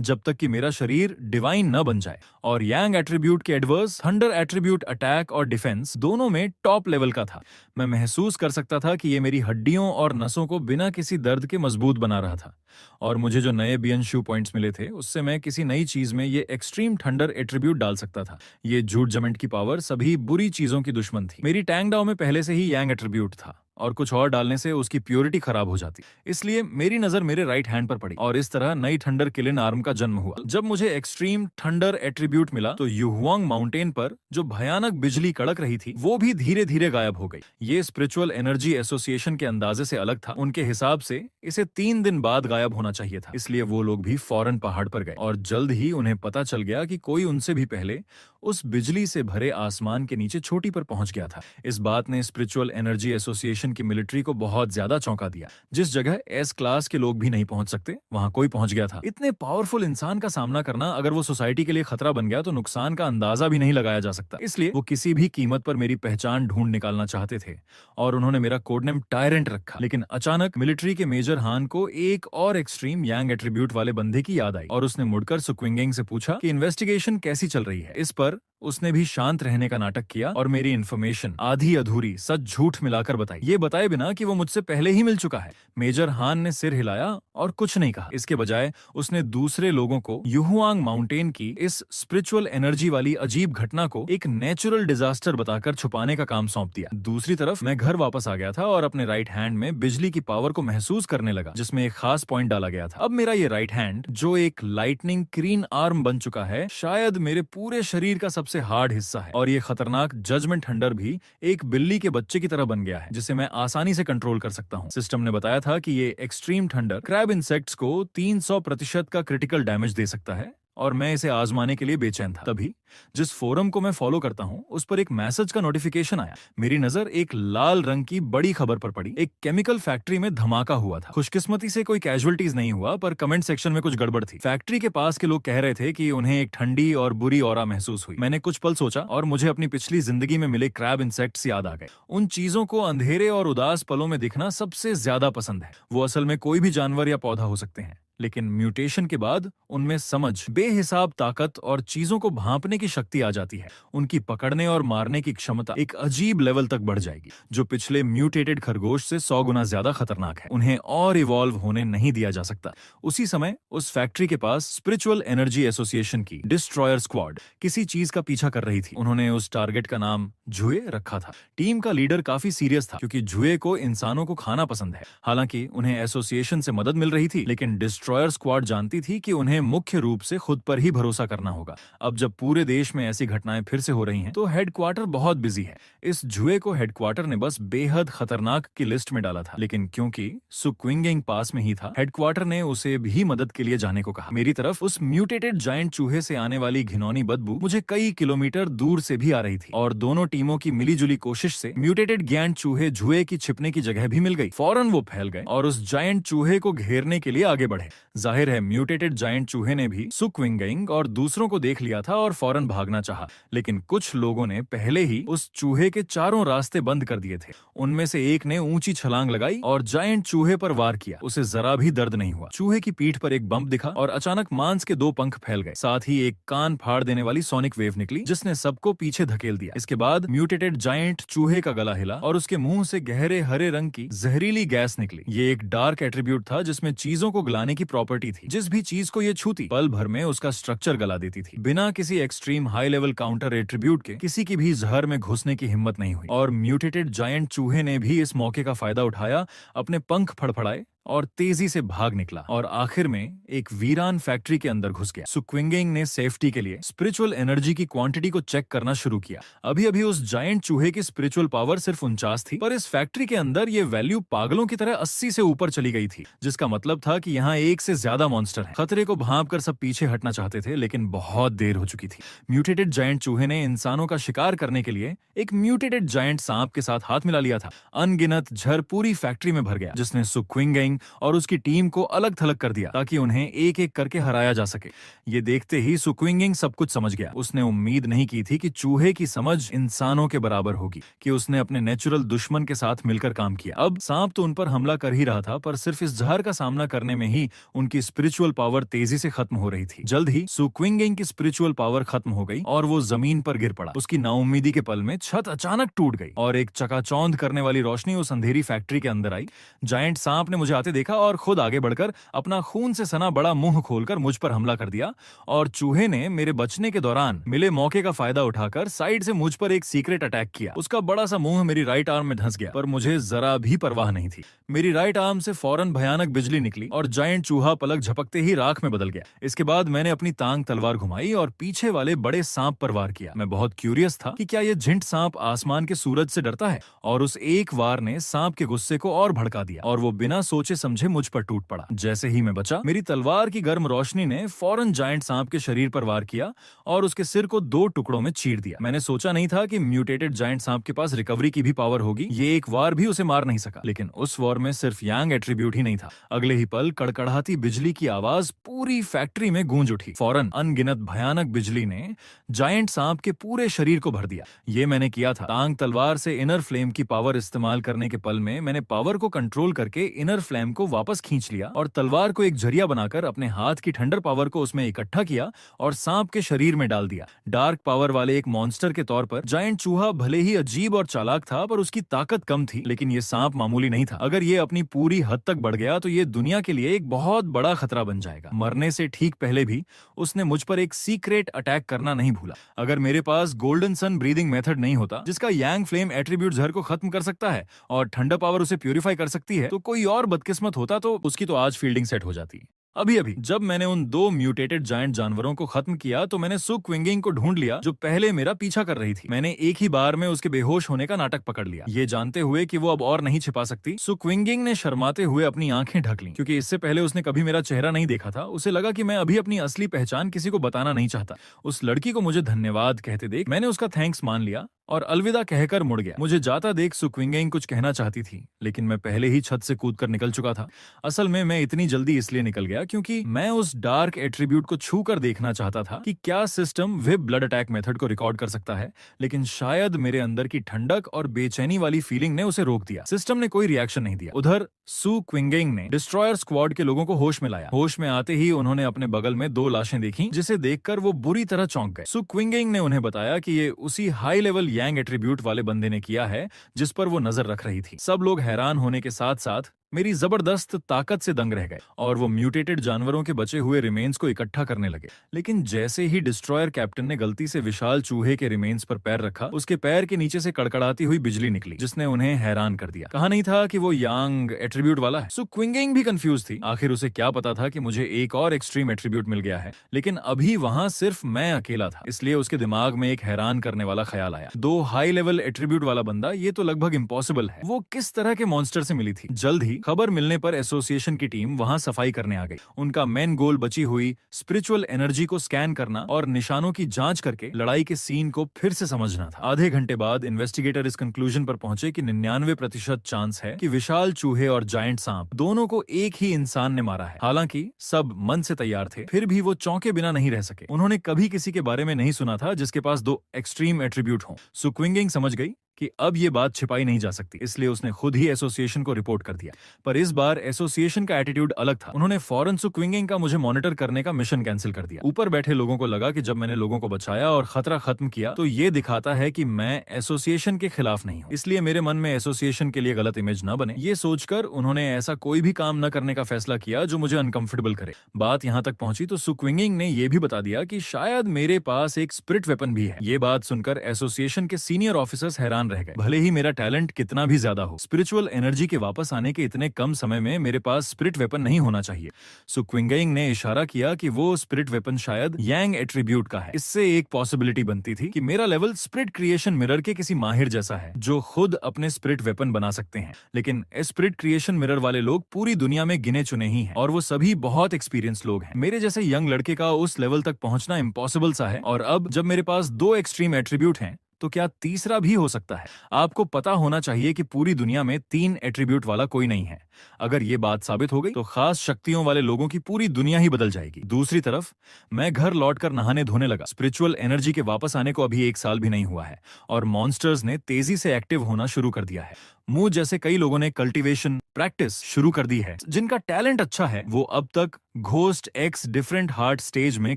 जब तक कि मेरा शरीर डिवाइन न बन जाए। और यांग एट्रीब्यूट के एडवर्स थंडर एट्रीब्यूट अटैक और डिफेंस दोनों में टॉप लेवल का था। मैं महसूस कर सकता था कि ये मेरी हड्डियों और नसों को बिना किसी दर्द के मजबूत बना रहा था। और मुझे जो नए बियनशू पॉइंट्स मिले थे, उससे मैं किसी नई चीज में ये एक्सट्रीम थंडर एट्रीब्यूट डाल सकता था। ये झूठ जमेंट की पावर सभी बुरी चीजों की दुश्मन थी। मेरी टैंगडाओ में पहले से ही यांग एट्रीब्यूट था और कुछ और डालने से उसकी प्योरिटी खराब हो जाती। इसलिए मेरी नजर मेरे राइट हैंड पर पड़ी और इस तरह नई थंडर किलिन आर्म का जन्म हुआ। जब मुझे एक्सट्रीम थंडर एट्रीब्यूट मिला तो युहुआंग माउंटेन पर जो भयानक बिजली कड़क रही थी वो भी धीरे धीरे गायब हो गई। ये स्पिरिचुअल एनर्जी एसोसिएशन के अंदाजे से अलग था। उनके हिसाब से इसे 3 दिन बाद गायब होना चाहिए था। इसलिए वो लोग भी फौरन पहाड़ पर गए और जल्द ही उन्हें पता चल गया कि कोई उनसे भी पहले उस बिजली से भरे आसमान के नीचे छोटी पर पहुंच गया था। इस बात ने स्पिरिचुअल एनर्जी एसोसिएशन फेडरेशन की मिलिट्री को बहुत ज्यादा चौंका दिया। जिस जगह एस क्लास के लोग भी नहीं पहुंच सकते, वहां कोई पहुंच गया था। इतने पावरफुल इंसान का सामना करना, अगर वो सोसाइटी के लिए खतरा बन गया तो नुकसान का अंदाजा भी नहीं लगाया जा सकता। इसलिए वो किसी भी कीमत पर मेरी पहचान ढूंढ निकालना चाहते थे और उन्होंने मेरा कोड नेम टायरेंट रखा। लेकिन अचानक मिलिट्री के मेजर हान को एक और एक्सट्रीम यांग एट्रीब्यूट वाले बंदे की याद आई और उसने मुड़कर सुक्विंगेंग से पूछा कि इन्वेस्टिगेशन कैसी चल रही है। इस पर उसने भी शांत रहने का नाटक किया और मेरी इन्फॉर्मेशन आधी अधूरी, सच झूठ मिलाकर बताई, ये बताए बिना कि वो मुझसे पहले ही मिल चुका है। मेजर हान ने सिर हिलाया और कुछ नहीं कहा। इसके बजाय उसने दूसरे लोगों को युहुआंग माउंटेन की इस स्पिरिचुअल एनर्जी वाली अजीब घटना को एक नेचुरल डिजास्टर बताकर छुपाने का काम सौंप दिया। दूसरी तरफ मैं घर वापस आ गया था और अपने राइट हैंड में बिजली की पावर को महसूस करने लगा, जिसमें एक खास पॉइंट डाला गया था। अब मेरा ये राइट हैंड, जो एक लाइटनिंग ग्रीन आर्म बन चुका है, शायद मेरे पूरे शरीर का सबसे हार्ड हिस्सा है। और ये खतरनाक जजमेंट हंटर भी एक बिल्ली के बच्चे की तरह बन गया है, जिसे मैं आसानी से कंट्रोल कर सकता हूँ। सिस्टम ने बताया था कि ये एक्सट्रीम थंडर क्रैब इंसेक्ट्स को 300% का क्रिटिकल डैमेज दे सकता है और मैं इसे आजमाने के लिए बेचैन था। तभी जिस फोरम को मैं फॉलो करता हूँ उस पर एक मैसेज का नोटिफिकेशन आया। मेरी नजर एक लाल रंग की बड़ी खबर पर पड़ी। एक केमिकल फैक्ट्री में धमाका हुआ था। खुशकिस्मती से कोई कैजुअलिटीज नहीं हुआ, पर कमेंट सेक्शन में कुछ गड़बड़ थी। फैक्ट्री के पास के लोग कह रहे थे कि उन्हें एक ठंडी और बुरी ऑरा महसूस हुई। मैंने कुछ पल सोचा और मुझे अपनी पिछली जिंदगी में मिले क्रैब इंसेक्ट्स याद आ गए। उन चीजों को अंधेरे और उदास पलों में दिखना सबसे ज्यादा पसंद है। वो असल में कोई भी जानवर या पौधा हो सकते हैं, लेकिन म्यूटेशन के बाद उनमें समझ, बेहिसाब ताकत और चीजों को भांपने की शक्ति आ जाती है। उनकी पकड़ने और मारने की क्षमता एक अजीब लेवल तक बढ़ जाएगी, जो पिछले म्यूटेटेड खरगोश से 100 गुना ज्यादा खतरनाक है। उन्हें और इवॉल्व होने नहीं दिया जा सकता। उसी समय उस फैक्ट्री के पास स्पिरिचुअल एनर्जी एसोसिएशन की डिस्ट्रॉयर स्क्वाड किसी चीज का पीछा कर रही थी। उन्होंने उस टारगेट का नाम जुए रखा था। टीम का लीडर काफी सीरियस था, क्योंकि जुए को इंसानों को खाना पसंद है। हालांकि उन्हें एसोसिएशन से मदद मिल रही थी, लेकिन डिस्ट्रॉयर स्क्वाड जानती थी कि उन्हें मुख्य रूप से खुद पर ही भरोसा करना होगा। अब जब पूरे देश में ऐसी घटनाएं फिर से हो रही हैं, तो हेडक्वार्टर बहुत बिजी है। इस जुए को हेडक्वार्टर ने बस बेहद खतरनाक की लिस्ट में डाला था, लेकिन क्योंकि सुक्विंगेंग पास में ही था, हेडक्वार्टर ने उसे भी मदद के लिए जाने को कहा। मेरी तरफ उस म्यूटेटेड जायंट चूहे से आने वाली घिनौनी बदबू मुझे कई किलोमीटर दूर से भी आ रही थी, और दोनों टीमों की मिलीजुली कोशिश से म्यूटेटेड ज्ञान चूहे जुए की छिपने की जगह भी मिल गई। फौरन वो फैल गए और उस जायंट चूहे को घेरने के लिए आगे बढ़े। जाहिर है म्यूटेटेड जायंट चूहे ने भी सुक्विंगेंग और दूसरों को देख लिया था और फौरन भागना चाहा, लेकिन कुछ लोगों ने पहले ही उस चूहे के चारों रास्ते बंद कर दिए थे। उनमें से एक ने ऊंची छलांग लगाई और जायंट चूहे पर वार किया। उसे जरा भी दर्द नहीं हुआ। चूहे की पीठ पर एक बम्प दिखा और अचानक मांस के 2 पंख फैल गए। साथ ही एक कान फाड़ देने वाली सोनिक वेव निकली, जिसने सबको पीछे धकेल दिया। इसके बाद म्यूटेटेड जायंट चूहे का गला हिला और उसके मुंह से गहरे हरे रंग की जहरीली गैस निकली। ये एक डार्क एट्रीब्यूट था जिसमें चीजों को गलाने की प्रॉपर्टी थी। जिस भी चीज को ये छूती, पल भर में उसका स्ट्रक्चर गला देती थी। बिना किसी extreme high level counter attribute के किसी की भी जहर में घुसने की हिम्मत नहीं हुई, और म्यूटेटेड जायंट चूहे ने भी इस मौके का फायदा उठाया, अपने पंख फड़फड़ाए और तेजी से भाग निकला और आखिर में एक वीरान फैक्ट्री के अंदर घुस गया। सुक्विंगेंग ने सेफ्टी के लिए स्पिरिचुअल एनर्जी की क्वांटिटी को चेक करना शुरू किया। अभी अभी उस जायंट चूहे की स्पिरिचुअल पावर सिर्फ 49 थी, पर इस फैक्ट्री के अंदर ये वैल्यू पागलों की तरह 80 से ऊपर चली गई थी, जिसका मतलब था कि यहाँ एक से ज्यादा मॉन्स्टर हैं। खतरे को भांप कर सब पीछे हटना चाहते थे, लेकिन बहुत देर हो चुकी थी। म्यूटेटेड जायंट चूहे ने इंसानों का शिकार करने के लिए एक म्यूटेटेड जायंट सांप के साथ हाथ मिला लिया था। अनगिनत झर पूरी फैक्ट्री में भर गया, जिसने सुक्विंगेंग और उसकी टीम को अलग थलग कर दिया ताकि उन्हें एक एक करके हराया जा सके। ये देखते ही सुक्विंगेंग सब कुछ समझ गया। उसने उम्मीद नहीं की थी कि चूहे की समझ इंसानों के बराबर होगी, कि उसने अपने नेचुरल दुश्मन के साथ मिलकर काम किया। अब सांप तो उन पर हमला कर ही रहा था, पर सिर्फ इस जहर का सामना करने में ही उनकी स्पिरिचुअल पावर तेजी से खत्म हो रही थी। जल्द ही सुक्विंगेंग की स्पिरिचुअल पावर खत्म हो गई और वो जमीन पर गिर पड़ा। उसकी नाउम्मीदी के पल में छत अचानक टूट गई और एक चकाचौंध करने वाली रोशनी उस अंधेरी फैक्ट्री के अंदर आई। जायंट सांप ने मुझे आते देखा और खुद आगे बढ़कर अपना खून से सना बड़ा मुंह खोलकर मुझ पर हमला कर दिया, और चूहे ने मेरे बचने के दौरान मिले मौके का फायदा उठाकर साइड से मुझ पर एक सीक्रेट अटैक किया। उसका बड़ा सा मुंह मेरी राइट आर्म में धंस गया, पर मुझे जरा भी परवाह नहीं थी। मेरी राइट आर्म से फौरन भयानक बिजली निकली और जायंट चूहा पलक झपकते ही राख में बदल गया। इसके बाद मैंने अपनी तांग तलवार घुमाई और पीछे वाले बड़े सांप पर वार किया। मैं बहुत क्यूरियस था कि क्या यह झिंट सांप आसमान के सूरज से डरता है, और उस एक वार ने सांप के गुस्से को और भड़का दिया और वो बिना सोचे सोचे समझे मुझ पर टूट पड़ा। जैसे ही मैं बचा, मेरी तलवार की गर्म रोशनी ने फौरन जायंट सांप के शरीर पर वार किया और उसके सिर को 2 टुकड़ों में चीर दिया। मैंने सोचा नहीं था कि म्यूटेटेड जायंट सांप के पास रिकवरी की भी पावर होगी। ये एक वार भी उसे मार नहीं सका। लेकिन उस वॉर में सिर्फ यांग एट्रीब्यूट ही नहीं था। अगले ही पल कड़कड़ाती बिजली की आवाज पूरी फैक्ट्री में गूंज उठी। फौरन अनगिनत भयानक बिजली ने जायंट सांप के पूरे शरीर को भर दिया। ये मैंने किया था। तांग तलवार से इनर फ्लेम की पावर इस्तेमाल करने के पल में मैंने पावर को कंट्रोल करके इनर फ्लेम को वापस खींच लिया और तलवार को एक जरिया बनाकर अपने हाथ की ठंडर पावर को उसमें इकट्ठा किया और सांप के शरीर में डाल दिया। डार्क पावर वाले एक मॉन्स्टर के तौर पर जायंट चूहा भले ही अजीब और चालाक था, पर उसकी ताकत कम थी। लेकिन ये सांप मामूली नहीं था। अगर ये अपनी पूरी हद तक बढ़ गया तो ये दुनिया के लिए एक बहुत बड़ा खतरा बन जाएगा। मरने से ठीक पहले भी उसने मुझ पर एक सीक्रेट अटैक करना नहीं भूला। अगर मेरे पास गोल्डन सन ब्रीदिंग मेथड नहीं होता, जिसका यांग फ्लेम एट्रीब्यूट जहर को खत्म कर सकता है और ठंडा पावर उसे प्यूरिफाई कर सकती है, तो कोई और बदकिस्मत होता तो उसकी तो आज फील्डिंग सेट हो जाती। अभी अभी जब मैंने उन 2 म्यूटेटेड जायंट जानवरों को खत्म किया तो मैंने सु क्विंगिंग को ढूंढ लिया, जो पहले मेरा पीछा कर रही थी। मैंने एक ही बार में उसके बेहोश होने का नाटक पकड़ लिया, ये जानते हुए कि वो अब और नहीं छिपा सकती। सु क्विंगिंग ने शर्माते हुए अपनी आंखें ढक लीं, क्योंकि इससे पहले उसने कभी मेरा चेहरा नहीं देखा था। उसे लगा कि मैं अभी अपनी असली पहचान किसी को बताना नहीं चाहता। उस लड़की को मुझे धन्यवाद कहते देख मैंने उसका थैंक्स मान लिया और अलविदा कहकर मुड़ गया। मुझे जाता देख सु क्विंगिंग कुछ कहना चाहती थी, लेकिन मैं पहले ही छत से कूदकर निकल चुका था। असल में मैं इतनी जल्दी इसलिए निकल गया क्योंकि मैं उस डार्क एट्रीब्यूट को छू कर देखना चाहता था कि क्या सिस्टम विब ब्लड अटैक मेथड को रिकॉर्ड कर सकता है। लेकिन शायद मेरे अंदर की ठंडक और बेचैनी वाली फीलिंग ने उसे रोक दिया। सिस्टम ने कोई रिएक्शन नहीं दिया। उधर सु क्विंगिंग ने डिस्ट्रॉयर स्क्वाड के लोगों को होश में लाया। होश में आते ही उन्होंने अपने बगल में 2 लाशें देखी, जिसे देखकर वो बुरी तरह चौंक गए। सु क्विंगिंग ने उन्हें बताया कि ये उसी हाई लेवल यांग एट्रीब्यूट वाले बंदे ने किया है जिस पर वो नजर रख रही थी। सब लोग हैरान होने के साथ साथ मेरी जबरदस्त ताकत से दंग रह गए और वो म्यूटेटेड जानवरों के बचे हुए रिमेन्स को इकट्ठा करने लगे। लेकिन जैसे ही डिस्ट्रॉयर कैप्टन ने गलती से विशाल चूहे के रिमेन्स पर पैर रखा, उसके पैर के नीचे से कड़कड़ाती हुई बिजली निकली, जिसने उन्हें हैरान कर दिया। कहा नहीं था कि वो यांग एट्रीब्यूट वाला है। सो क्विंगिंग भी कंफ्यूज थी। आखिर उसे क्या पता था कि मुझे एक और एक्सट्रीम एट्रीब्यूट मिल गया है। लेकिन अभी वहां सिर्फ मैं अकेला था, इसलिए उसके दिमाग में एक हैरान करने वाला ख्याल आया। 2 हाई लेवल एट्रीब्यूट वाला बंदा, ये तो लगभग इम्पॉसिबल है। वो किस तरह के मॉन्स्टर से मिली थी? जल्द ही खबर मिलने पर एसोसिएशन की टीम वहां सफाई करने आ गई। उनका मेन गोल बची हुई स्पिरिचुअल एनर्जी को स्कैन करना और निशानों की जांच करके लड़ाई के सीन को फिर से समझना था। आधे घंटे बाद इन्वेस्टिगेटर इस कंक्लूजन पर पहुंचे कि 99% चांस है कि विशाल चूहे और जायंट सांप दोनों को एक ही इंसान ने मारा है। हालांकि सब मन से तैयार थे, फिर भी वो चौंके बिना नहीं रह सके। उन्होंने कभी किसी के बारे में नहीं सुना था जिसके पास 2 एक्सट्रीम एट्रीब्यूट हों। सु क्विंगिंग समझ गई कि अब ये बात छिपाई नहीं जा सकती, इसलिए उसने खुद ही एसोसिएशन को रिपोर्ट कर दिया। पर इस बार एसोसिएशन का एटीट्यूड अलग था। उन्होंने फौरन सु क्विंगिंग का मुझे मॉनिटर करने का मिशन कैंसिल कर दिया। ऊपर बैठे लोगों को लगा कि जब मैंने लोगों को बचाया और खतरा खत्म किया तो ये दिखाता है कि मैं एसोसिएशन के खिलाफ नहीं हूँ, इसलिए मेरे मन में एसोसिएशन के लिए गलत इमेज न बने। ये सोचकर उन्होंने ऐसा कोई भी काम न करने का फैसला किया जो मुझे अनकंफर्टेबल करे। बात यहाँ तक पहुंची तो सु क्विंगिंग ने यह भी बता दिया कि शायद मेरे पास एक स्पिरिट वेपन भी है। ये बात सुनकर एसोसिएशन के सीनियर ऑफिसर्स हैरान रह गए। भले ही मेरा टैलेंट कितना भी ज्यादा हो, स्पिरिचुअल एनर्जी के वापस आने के इतने कम समय में मेरे पास स्पिरिट वेपन नहीं होना चाहिए। सो क्विंगिंग ने इशारा किया कि वो स्पिरिट वेपन शायद यांग एट्रीब्यूट का है। इससे एक पॉसिबिलिटी बनती थी कि मेरा लेवल स्पिरिट क्रिएशन मिरर के किसी माहिर जैसा है, जो खुद अपने स्पिरिट वेपन बना सकते हैं। लेकिन स्पिरिट क्रिएशन मिरर वाले लोग पूरी दुनिया में गिने चुने ही हैं और वो सभी बहुत एक्सपीरियंस लोग हैं। मेरे जैसे यंग लड़के का उस लेवल तक पहुंचना इम्पॉसिबल सा है, और अब जब मेरे पास 2 एक्सट्रीम एट्रीब्यूट हैं तो क्या तीसरा भी हो सकता है? आपको पता होना चाहिए कि पूरी दुनिया में 3 एट्रीब्यूट वाला कोई नहीं है। अगर ये बात साबित हो गई तो खास शक्तियों वाले लोगों की पूरी दुनिया ही बदल जाएगी। दूसरी तरफ मैं घर लौटकर नहाने धोने लगा। स्पिरिचुअल एनर्जी के वापस आने को अभी 1 साल भी नहीं हुआ है और मॉन्स्टर्स ने तेजी से एक्टिव होना शुरू कर दिया है। मुझ जैसे कई लोगों ने कल्टीवेशन प्रैक्टिस शुरू कर दी है। जिनका टैलेंट अच्छा है वो अब तक ghost x different heart stage में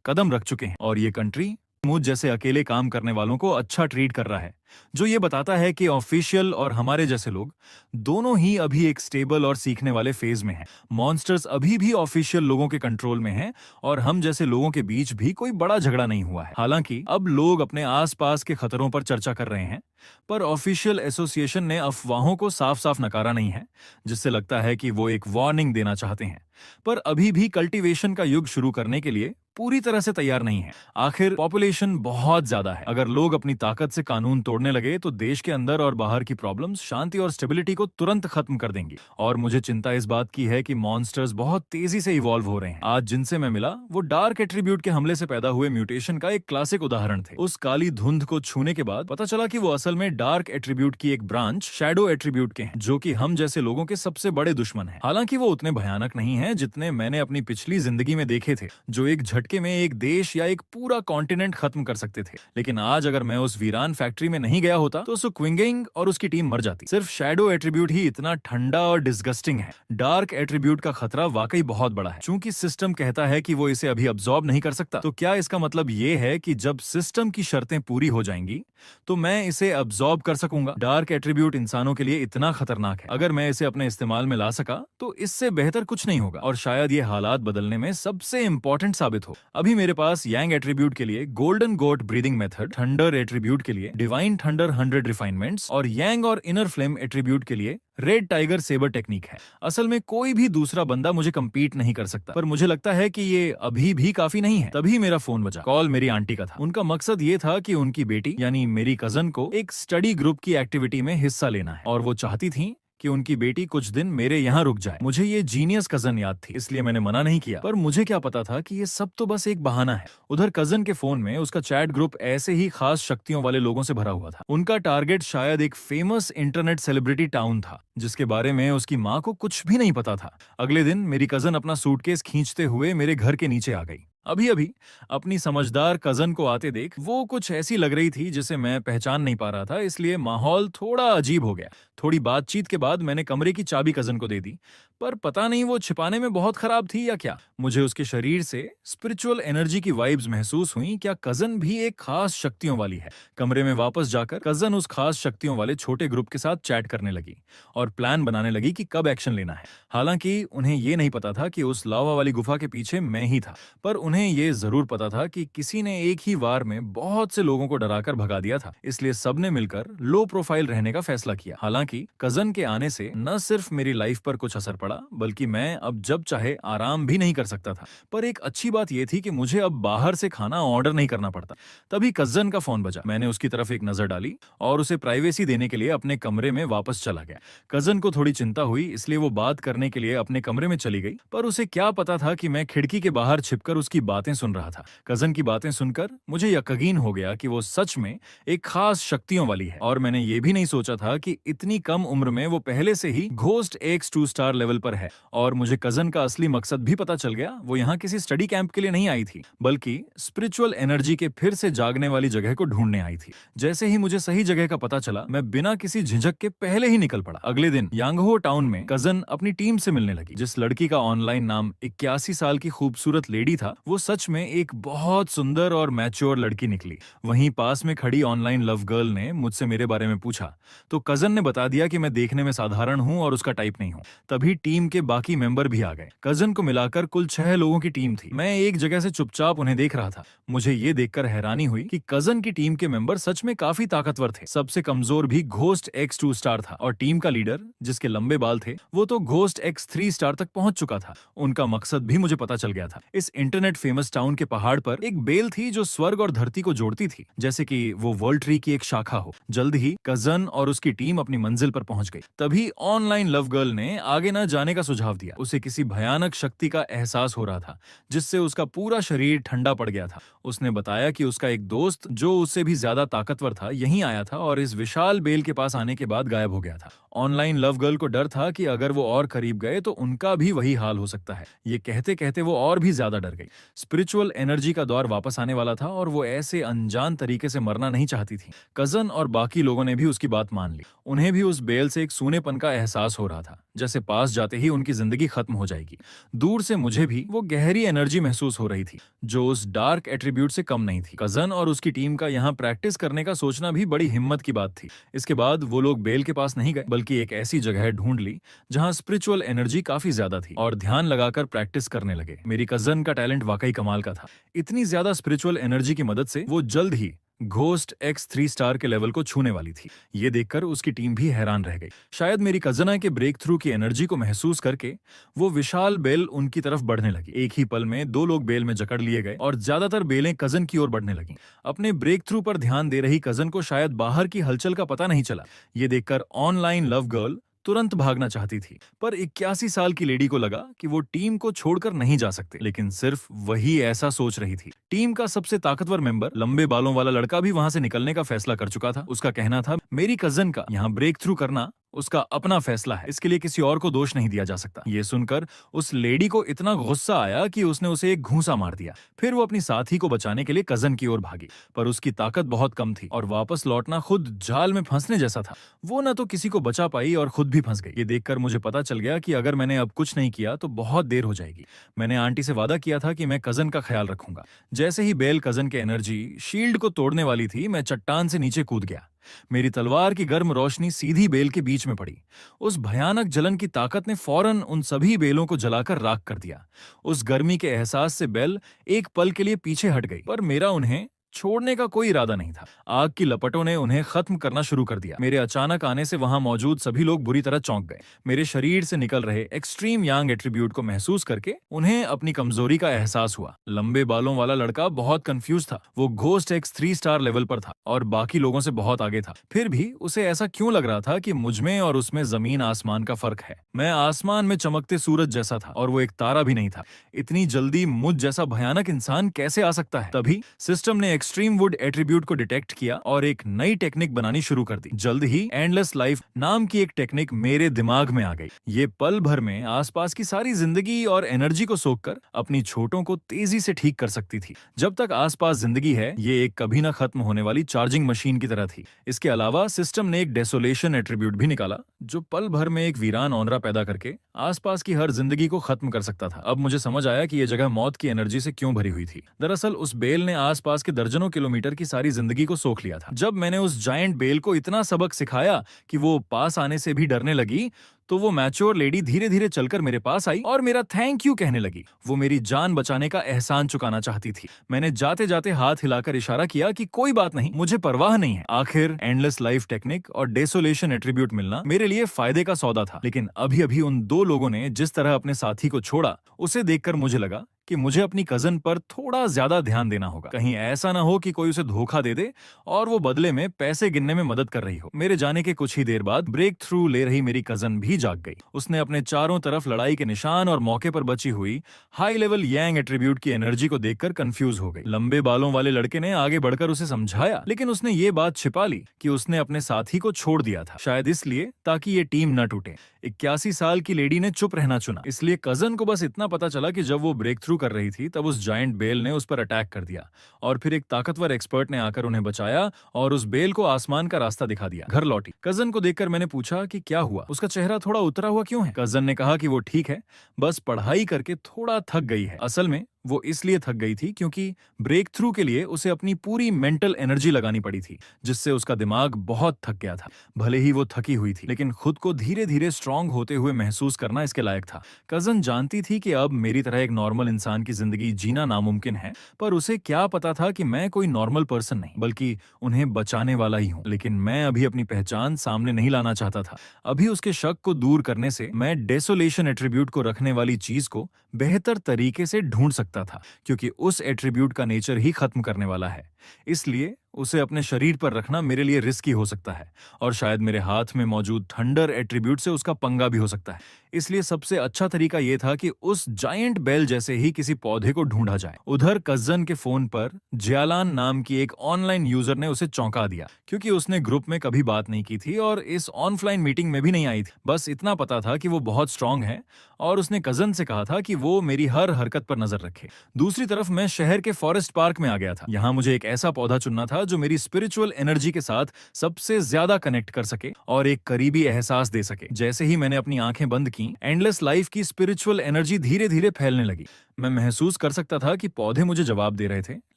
कदम रख चुके हैं, और ये कंट्री मुझ जैसे अकेले काम करने वालों को अच्छा ट्रीट कर रहा है, जो ये बताता है कि ऑफिशियल और हमारे जैसे लोग दोनों ही अभी एक स्टेबल और सीखने वाले फेज में हैं। मॉन्स्टर्स अभी भी ऑफिशियल लोगों के कंट्रोल में हैं और हम जैसे लोगों के बीच भी कोई बड़ा झगड़ा नहीं हुआ है। हालांकि अब लोग अपने आसपास के खतरों पर चर्चा कर रहे हैं, पर ऑफिशियल एसोसिएशन ने अफवाहों को साफ साफ नकारा नहीं है, जिससे लगता है कि वो एक वार्निंग देना चाहते हैं, पर अभी भी कल्टीवेशन का युग शुरू करने के लिए पूरी तरह से तैयार नहीं है। आखिर पॉपुलेशन बहुत ज्यादा है। अगर लोग अपनी ताकत से कानून तोड़ने बनने लगे तो देश के अंदर और बाहर की प्रॉब्लम्स शांति और स्टेबिलिटी को तुरंत खत्म कर देंगी। और मुझे चिंता इस बात की है कि मॉन्स्टर्स बहुत तेजी से इवॉल्व हो रहे हैं। आज जिनसे मैं मिला वो डार्क एट्रीब्यूट के हमले से पैदा हुए म्यूटेशन का एक क्लासिक उदाहरण थे। उस काली धुंध को छूने के बाद पता चला कि वो असल में डार्क एट्रीब्यूट की एक ब्रांच शैडो एट्रीब्यूट के हैं, जो कि हम जैसे लोगों के सबसे बड़े दुश्मन हैं। हालांकि वो उतने भयानक नहीं हैं जितने मैंने अपनी पिछली जिंदगी में देखे थे, जो एक झटके में एक देश या एक पूरा कॉन्टिनेंट खत्म कर सकते थे। लेकिन आज अगर मैं उस वीरान फैक्ट्री में नहीं गया होता तो क्विंगिंग और उसकी टीम मर जाती। सिर्फ शैडो एट्रीब्यूट ही इतना ठंडा और डिस्गस्टिंग है। डार्क एट्रीब्यूट का खतरा वाकई बहुत बड़ा है। चूंकि सिस्टम कहता है कि वो इसे अभी अब्सॉर्ब नहीं कर सकता, तो क्या इसका मतलब ये है कि जब सिस्टम की शर्तें पूरी हो जाएंगी तो मैं इसे अब्सॉर्ब कर सकूंगा? डार्क एट्रीब्यूट इंसानों के लिए इतना खतरनाक है, अगर मैं इसे अपने इस्तेमाल में ला सका तो इससे बेहतर कुछ नहीं होगा, और शायद ये हालात बदलने में सबसे इंपॉर्टेंट साबित हो। अभी मेरे पास यांग एट्रीब्यूट के लिए गोल्डन गोट ब्रीदिंग मेथड, थंडर एट्रीब्यूट के लिए डिवाइन थंडर 100 रिफाइनमेंट्स और यांग और इनर फ्लेम एट्रीब्यूट के लिए रेड टाइगर सेबर टेक्निक है। असल में कोई भी दूसरा बंदा मुझे कम्पीट नहीं कर सकता, पर मुझे लगता है कि ये अभी भी काफी नहीं है। तभी मेरा फोन बजा। कॉल मेरी आंटी का था। उनका मकसद ये था कि उनकी बेटी यानी मेरी कजन को एक स्टडी ग्रुप की एक्टिविटी में हिस्सा लेना है, और वो चाहती थी कि उनकी बेटी कुछ दिन मेरे यहाँ रुक जाए। मुझे ये जीनियस कजन याद थी, इसलिए मैंने मना नहीं किया, पर मुझे क्या पता था कि ये सब तो बस एक बहाना है। उधर कजन के फोन में उसका चैट ग्रुप ऐसे ही खास शक्तियों वाले लोगों से भरा हुआ था। उनका टारगेट शायद एक फेमस इंटरनेट सेलिब्रिटी टाउन था, जिसके बारे में उसकी माँ को कुछ भी नहीं पता था। अगले दिन मेरी कजन अपना सूटकेस खींचते हुए मेरे घर के नीचे आ गई। अभी अभी अपनी समझदार कजन को आते देख वो कुछ ऐसी लग रही थी जिसे मैं पहचान नहीं पा रहा था, इसलिए माहौल थोड़ा अजीब हो गया। थोड़ी बातचीत के बाद मैंने कमरे की चाबी कजन को दे दी, पर पता नहीं वो छिपाने में बहुत खराब थी या क्या। मुझे उसके शरीर से स्पिरिचुअल एनर्जी की वाइब्स महसूस हुई। क्या कजन भी एक खास शक्तियों वाली है? कमरे में वापस जाकर कजन उस खास शक्तियों वाले छोटे ग्रुप के साथ चैट करने लगी और प्लान बनाने लगी कि कब एक्शन लेना है। हालांकि उन्हें ये नहीं पता था कि उस लावा वाली गुफा के पीछे मैं ही था, पर उन्हें ये जरूर पता था कि किसी ने एक ही वार में बहुत से लोगों को डराकर भगा दिया था, इसलिए सबने मिलकर लो प्रोफाइल रहने का फैसला किया। हालांकि कजन के आने से न सिर्फ मेरी लाइफ पर कुछ असर पड़ा, बल्कि मैं अब जब चाहे आराम भी नहीं कर सकता था। पर एक अच्छी बात यह थी कि मुझे अब बाहर से खाना ऑर्डर नहीं करना पड़ता। तभी कजन का फोन बजा। मैंने उसकी तरफ एक नजर डाली और उसे प्राइवेसी देने के लिए अपने कमरे में वापस चला गया। कजन को थोड़ी चिंता हुई, इसलिए वो बात करने के लिए अपने कमरे में चली गई, पर उसे क्या पता था कि मैं खिड़की के बाहर छिपकर उसकी बातें सुन रहा था। कजन की बातें सुनकर मुझे यकीन हो गया कि वो सच में एक खास शक्तियों वाली है, और मैंने ये भी नहीं सोचा था कि इतनी कम उम्र में वो पहले से ही घोस्ट एक्स 2 स्टार लेवल पर है। और मुझे कजन का असली मकसद भी पता चल गया। वो यहाँ किसी स्टडी कैंप के लिए नहीं आई थी, बल्कि स्पिरिचुअल एनर्जी के फिर से जागने वाली जगह को ढूंढने आई थी। जैसे ही मुझे सही जगह का पता चला, मैं बिना किसी झिझक के पहले ही निकल पड़ा। अगले दिन यांगहो टाउन में कजन अपनी टीम से मिलने लगी। जिस लड़की का ऑनलाइन नाम 81 साल की खूबसूरत लेडी था, वो सच में एक बहुत सुंदर और मैच्योर लड़की निकली। वहीं पास में खड़ी ऑनलाइन लव गर्ल ने मुझसे मेरे बारे में पूछा, तो कजन ने बता दिया कि मैं देखने में साधारण हूं और उसका टाइप नहीं हूं। तभी टीम के बाकी मेंबर भी आ गए। कजन को मिलाकर कुल 6 लोगों की टीम थी। मैं एक जगह से चुपचाप उन्हें देख रहा था। मुझे ये देखकर हैरानी हुई कि कजन की टीम के मेंबर सच में काफी ताकतवर थे। सबसे कमजोर भी घोस्ट एक्स 2 स्टार था, और टीम का लीडर जिसके लंबे बाल थे, वो तो घोस्ट एक्स 3 स्टार तक पहुंच चुका था। उनका मकसद भी मुझे पता चल गया था। इस इंटरनेट फेमस टाउन के पहाड़ पर एक बेल थी जो स्वर्ग और धरती को जोड़ती थी, जैसे कि वो वर्ल्ड ट्री की एक शाखा हो। जल्द ही कजन और उसकी टीम अपनी मंजिल पर पहुंच गई। तभी ऑनलाइन लव गर्ल ने आगे न जाने का सुझाव दिया। उसे किसी भयानक शक्ति का एहसास हो रहा था, जिससे उसका पूरा शरीर ठंडा पड़ गया था। उसने बताया कि उसका एक दोस्त जो उससे भी ज्यादा ताकतवर था यहीं आया था, और इस विशाल बेल के पास आने के बाद गायब हो गया था। ऑनलाइन लव गर्ल को डर था कि अगर वो और करीब गए तो उनका भी वही हाल हो सकता है। ये कहते कहते वो और भी ज्यादा डर गई। स्पिरिचुअल एनर्जी का दौर वापस आने वाला था, और वो ऐसे अनजान तरीके से मरना नहीं चाहती थी। कजन और बाकी लोगों ने भी उसकी बात मान ली। उन्हें भी उस बेल से एक सूनेपन का एहसास हो रहा था, जैसे पास जाते ही उनकी जिंदगी खत्म हो जाएगी। दूर से मुझे भी वो गहरी एनर्जी महसूस हो रही थी, जो उस डार्क एट्रीब्यूट से कम नहीं थी। कजन और उसकी टीम का यहाँ प्रैक्टिस करने का सोचना भी बड़ी हिम्मत की बात थी। इसके बाद वो लोग बेल के पास नहीं गए, बल्कि एक ऐसी जगह ढूंढ ली जहाँ स्पिरिचुअल एनर्जी काफी ज्यादा थी, और ध्यान लगाकर प्रैक्टिस करने लगे। मेरी कजन का टैलेंट वाकई कमाल का था। इतनी ज्यादा स्पिरिचुअल एनर्जी की मदद से वो जल्द ही घोस्ट एक्स 3 स्टार के लेवल को छूने वाली थी। ये देखकर उसकी टीम भी हैरान रह गई। शायद मेरी कजन के ब्रेक थ्रू की एनर्जी को महसूस करके वो विशाल बेल उनकी तरफ बढ़ने लगी। एक ही पल में 2 लोग बेल में जकड़ लिए गए और ज्यादातर बेलें कजन की ओर बढ़ने लगी। अपने ब्रेक थ्रू पर ध्यान दे रही कजन को शायद बाहर की हलचल का पता नहीं चला। ये देखकर ऑनलाइन लव गर्ल तुरंत भागना चाहती थी, पर 81 साल की लेडी को लगा कि वो टीम को छोड़कर नहीं जा सकते, लेकिन सिर्फ वही ऐसा सोच रही थी। टीम का सबसे ताकतवर मेंबर, लंबे बालों वाला लड़का भी वहां से निकलने का फैसला कर चुका था। उसका कहना था, मेरी कजन का यहाँ ब्रेक थ्रू करना उसका अपना फैसला है, इसके लिए किसी और को दोष नहीं दिया जा सकता। ये सुनकर उस लेडी को इतना गुस्सा आया कि उसने उसे एक घूंसा मार दिया। फिर वो अपनी साथी को बचाने के लिए कजन की ओर भागी, पर उसकी ताकत बहुत कम थी और वापस लौटना खुद जाल में फंसने जैसा था। वो न तो किसी को बचा पाई और खुद भी फंस गई। ये देखकर मुझे पता चल गया कि अगर मैंने अब कुछ नहीं किया तो बहुत देर हो जाएगी। मैंने आंटी से वादा किया था कि मैं कजन का ख्याल रखूंगा। जैसे ही बेल कजन के एनर्जी शील्ड को तोड़ने वाली थी, मैं चट्टान से नीचे कूद गया। मेरी तलवार की गर्म रोशनी सीधी बेल के बीच में पड़ी। उस भयानक जलन की ताकत ने फौरन उन सभी बेलों को जलाकर राख कर दिया। उस गर्मी के एहसास से बेल एक पल के लिए पीछे हट गई, पर मेरा उन्हें छोड़ने का कोई इरादा नहीं था। आग की लपटों ने उन्हें खत्म करना शुरू कर दिया। मेरे अचानक आने से वहां मौजूद सभी लोग बुरी तरह चौंक गए। मेरे शरीर से निकल रहे एक्सट्रीम यांग एट्रीब्यूट को महसूस करके उन्हें अपनी कमजोरी का एहसास हुआ। लंबे बालों वाला लड़का बहुत कंफ्यूज था। वो घोस्ट एक्स 3 स्टार लेवल पर था और बाकी लोगों से बहुत आगे था। फिर भी उसे ऐसा क्यों लग रहा था कि मुझमें और उसमें जमीन आसमान का फर्क है। मैं आसमान में चमकते सूरज जैसा था और वो एक तारा भी नहीं था। इतनी जल्दी मुझ जैसा भयानक इंसान कैसे आ सकता है? तभी सिस्टम ने एक्सट्रीम वुड एट्रीब्यूट को डिटेक्ट किया और एक नई टेक्निक बनानी शुरू कर दी। जल्द ही एंडलेस लाइफ नाम की एक टेक्निक मेरे दिमाग में आ गई। ये पल भर में आसपास की सारी जिंदगी और एनर्जी को सोखकर अपनी चोटों को तेजी से ठीक कर सकती थी। जब तक आसपास जिंदगी है, ये एक कभी न खत्म होने वाली चार्जिंग मशीन की तरह थी। इसके अलावा सिस्टम ने एक डेसोलेशन एट्रीब्यूट भी निकाला, जो पल भर में एक वीरान ओंदरा पैदा करके आसपास की हर जिंदगी को खत्म कर सकता था। अब मुझे समझ आया कि यह जगह मौत की एनर्जी से क्यों भरी हुई थी। दरअसल उस बेल ने आसपास के दर्जनों किलोमीटर की सारी जिंदगी को सोख लिया था। जब मैंने उस जायंट बेल को इतना सबक सिखाया कि वो पास आने से भी डरने लगी, तो वो मैच्योर लेडी धीरे धीरे चलकर मेरे पास आई और मेरा थैंक यू कहने लगी। वो मेरी जान बचाने का एहसान चुकाना चाहती थी। मैंने जाते जाते हाथ हिलाकर इशारा किया कि कोई बात नहीं, मुझे परवाह नहीं है। आखिर एंडलेस लाइफ टेक्निक और डेसोलेशन एट्रीब्यूट मिलना मेरे लिए फायदे का सौदा था। लेकिन अभी अभी उन 2 लोगों ने जिस तरह अपने साथी को छोड़ा, उसे देखकर मुझे लगा कि मुझे अपनी कजन पर थोड़ा ज्यादा ध्यान देना होगा। कहीं ऐसा ना हो कि कोई उसे धोखा दे दे और वो बदले में पैसे गिनने में मदद कर रही हो। मेरे जाने के कुछ ही देर बाद ब्रेक थ्रू ले रही मेरी कजन भी जाग गई। उसने अपने चारों तरफ लड़ाई के निशान और मौके पर बची हुई हाई लेवल यांग एट्रीब्यूट की एनर्जी को देखकर कंफ्यूज हो गई। लंबे बालों वाले लड़के ने आगे बढ़कर उसे समझाया, लेकिन उसने ये बात छिपा ली कि उसने अपने साथी को छोड़ दिया था, शायद इसलिए ताकि ये टीम न टूटे। 81 साल की लेडी ने चुप रहना चुना, इसलिए कजन को बस इतना पता चला कि जब वो ब्रेक थ्रू कर रही थी तब उस जायंट बेल ने उस पर अटैक कर दिया और फिर एक ताकतवर एक्सपर्ट ने आकर उन्हें बचाया और उस बेल को आसमान का रास्ता दिखा दिया। घर लौटी। कजन को देखकर मैंने पूछा कि क्या हुआ, उसका चेहरा थोड़ा उतरा हुआ क्यों है? कजन ने कहा कि वो ठीक है, बस पढ़ाई करके थोड़ा थक गई है। असल में वो इसलिए थक गई थी क्योंकि ब्रेक थ्रू के लिए उसे अपनी पूरी मेंटल एनर्जी लगानी पड़ी थी, जिससे उसका दिमाग बहुत थक गया था। भले ही वो थकी हुई थी, लेकिन खुद को धीरे धीरे स्ट्रांग होते हुए महसूस करना इसके लायक था। कजन जानती थी कि अब मेरी तरह एक नॉर्मल इंसान की जिंदगी जीना नामुमकिन है, पर उसे क्या पता था कि मैं कोई नॉर्मल पर्सन नहीं बल्कि उन्हें बचाने वाला ही हूँ। लेकिन मैं अभी अपनी पहचान सामने नहीं लाना चाहता था। अभी उसके शक को दूर करने से मैं डेसोलेशन एट्रीब्यूट को रखने वाली चीज को बेहतर तरीके से ढूंढ सकता था, क्योंकि उस एट्रीब्यूट का नेचर ही खत्म करने वाला है। इसलिए उसे अपने शरीर पर रखना मेरे लिए रिस्की हो सकता है और शायद मेरे हाथ में मौजूद थंडर एट्रीब्यूट से उसका पंगा भी हो सकता है। इसलिए सबसे अच्छा तरीका यह था कि उस जायंट बेल जैसे ही किसी पौधे को ढूंढा जाए। उधर कजन के फोन पर ज्यालान नाम की एक ऑनलाइन यूजर ने उसे चौंका दिया, क्योंकि उसने ग्रुप में कभी बात नहीं की थी और इस ऑनलाइन मीटिंग में भी नहीं आई थी। बस इतना पता था कि वो बहुत स्ट्रांग है और उसने कजन से कहा था कि वो मेरी हर हरकत पर नजर रखे। दूसरी तरफ मैं शहर के फॉरेस्ट पार्क में आ गया था। यहाँ मुझे एक ऐसा पौधा चुनना था जो मेरी स्पिरिचुअल एनर्जी के साथ सबसे ज्यादा कनेक्ट कर सके और एक करीबी एहसास दे सके। जैसे ही मैंने अपनी आंखें बंद की, एंडलेस लाइफ की स्पिरिचुअल एनर्जी धीरे धीरे फैलने लगी। मैं महसूस कर सकता था कि पौधे मुझे जवाब दे रहे थे,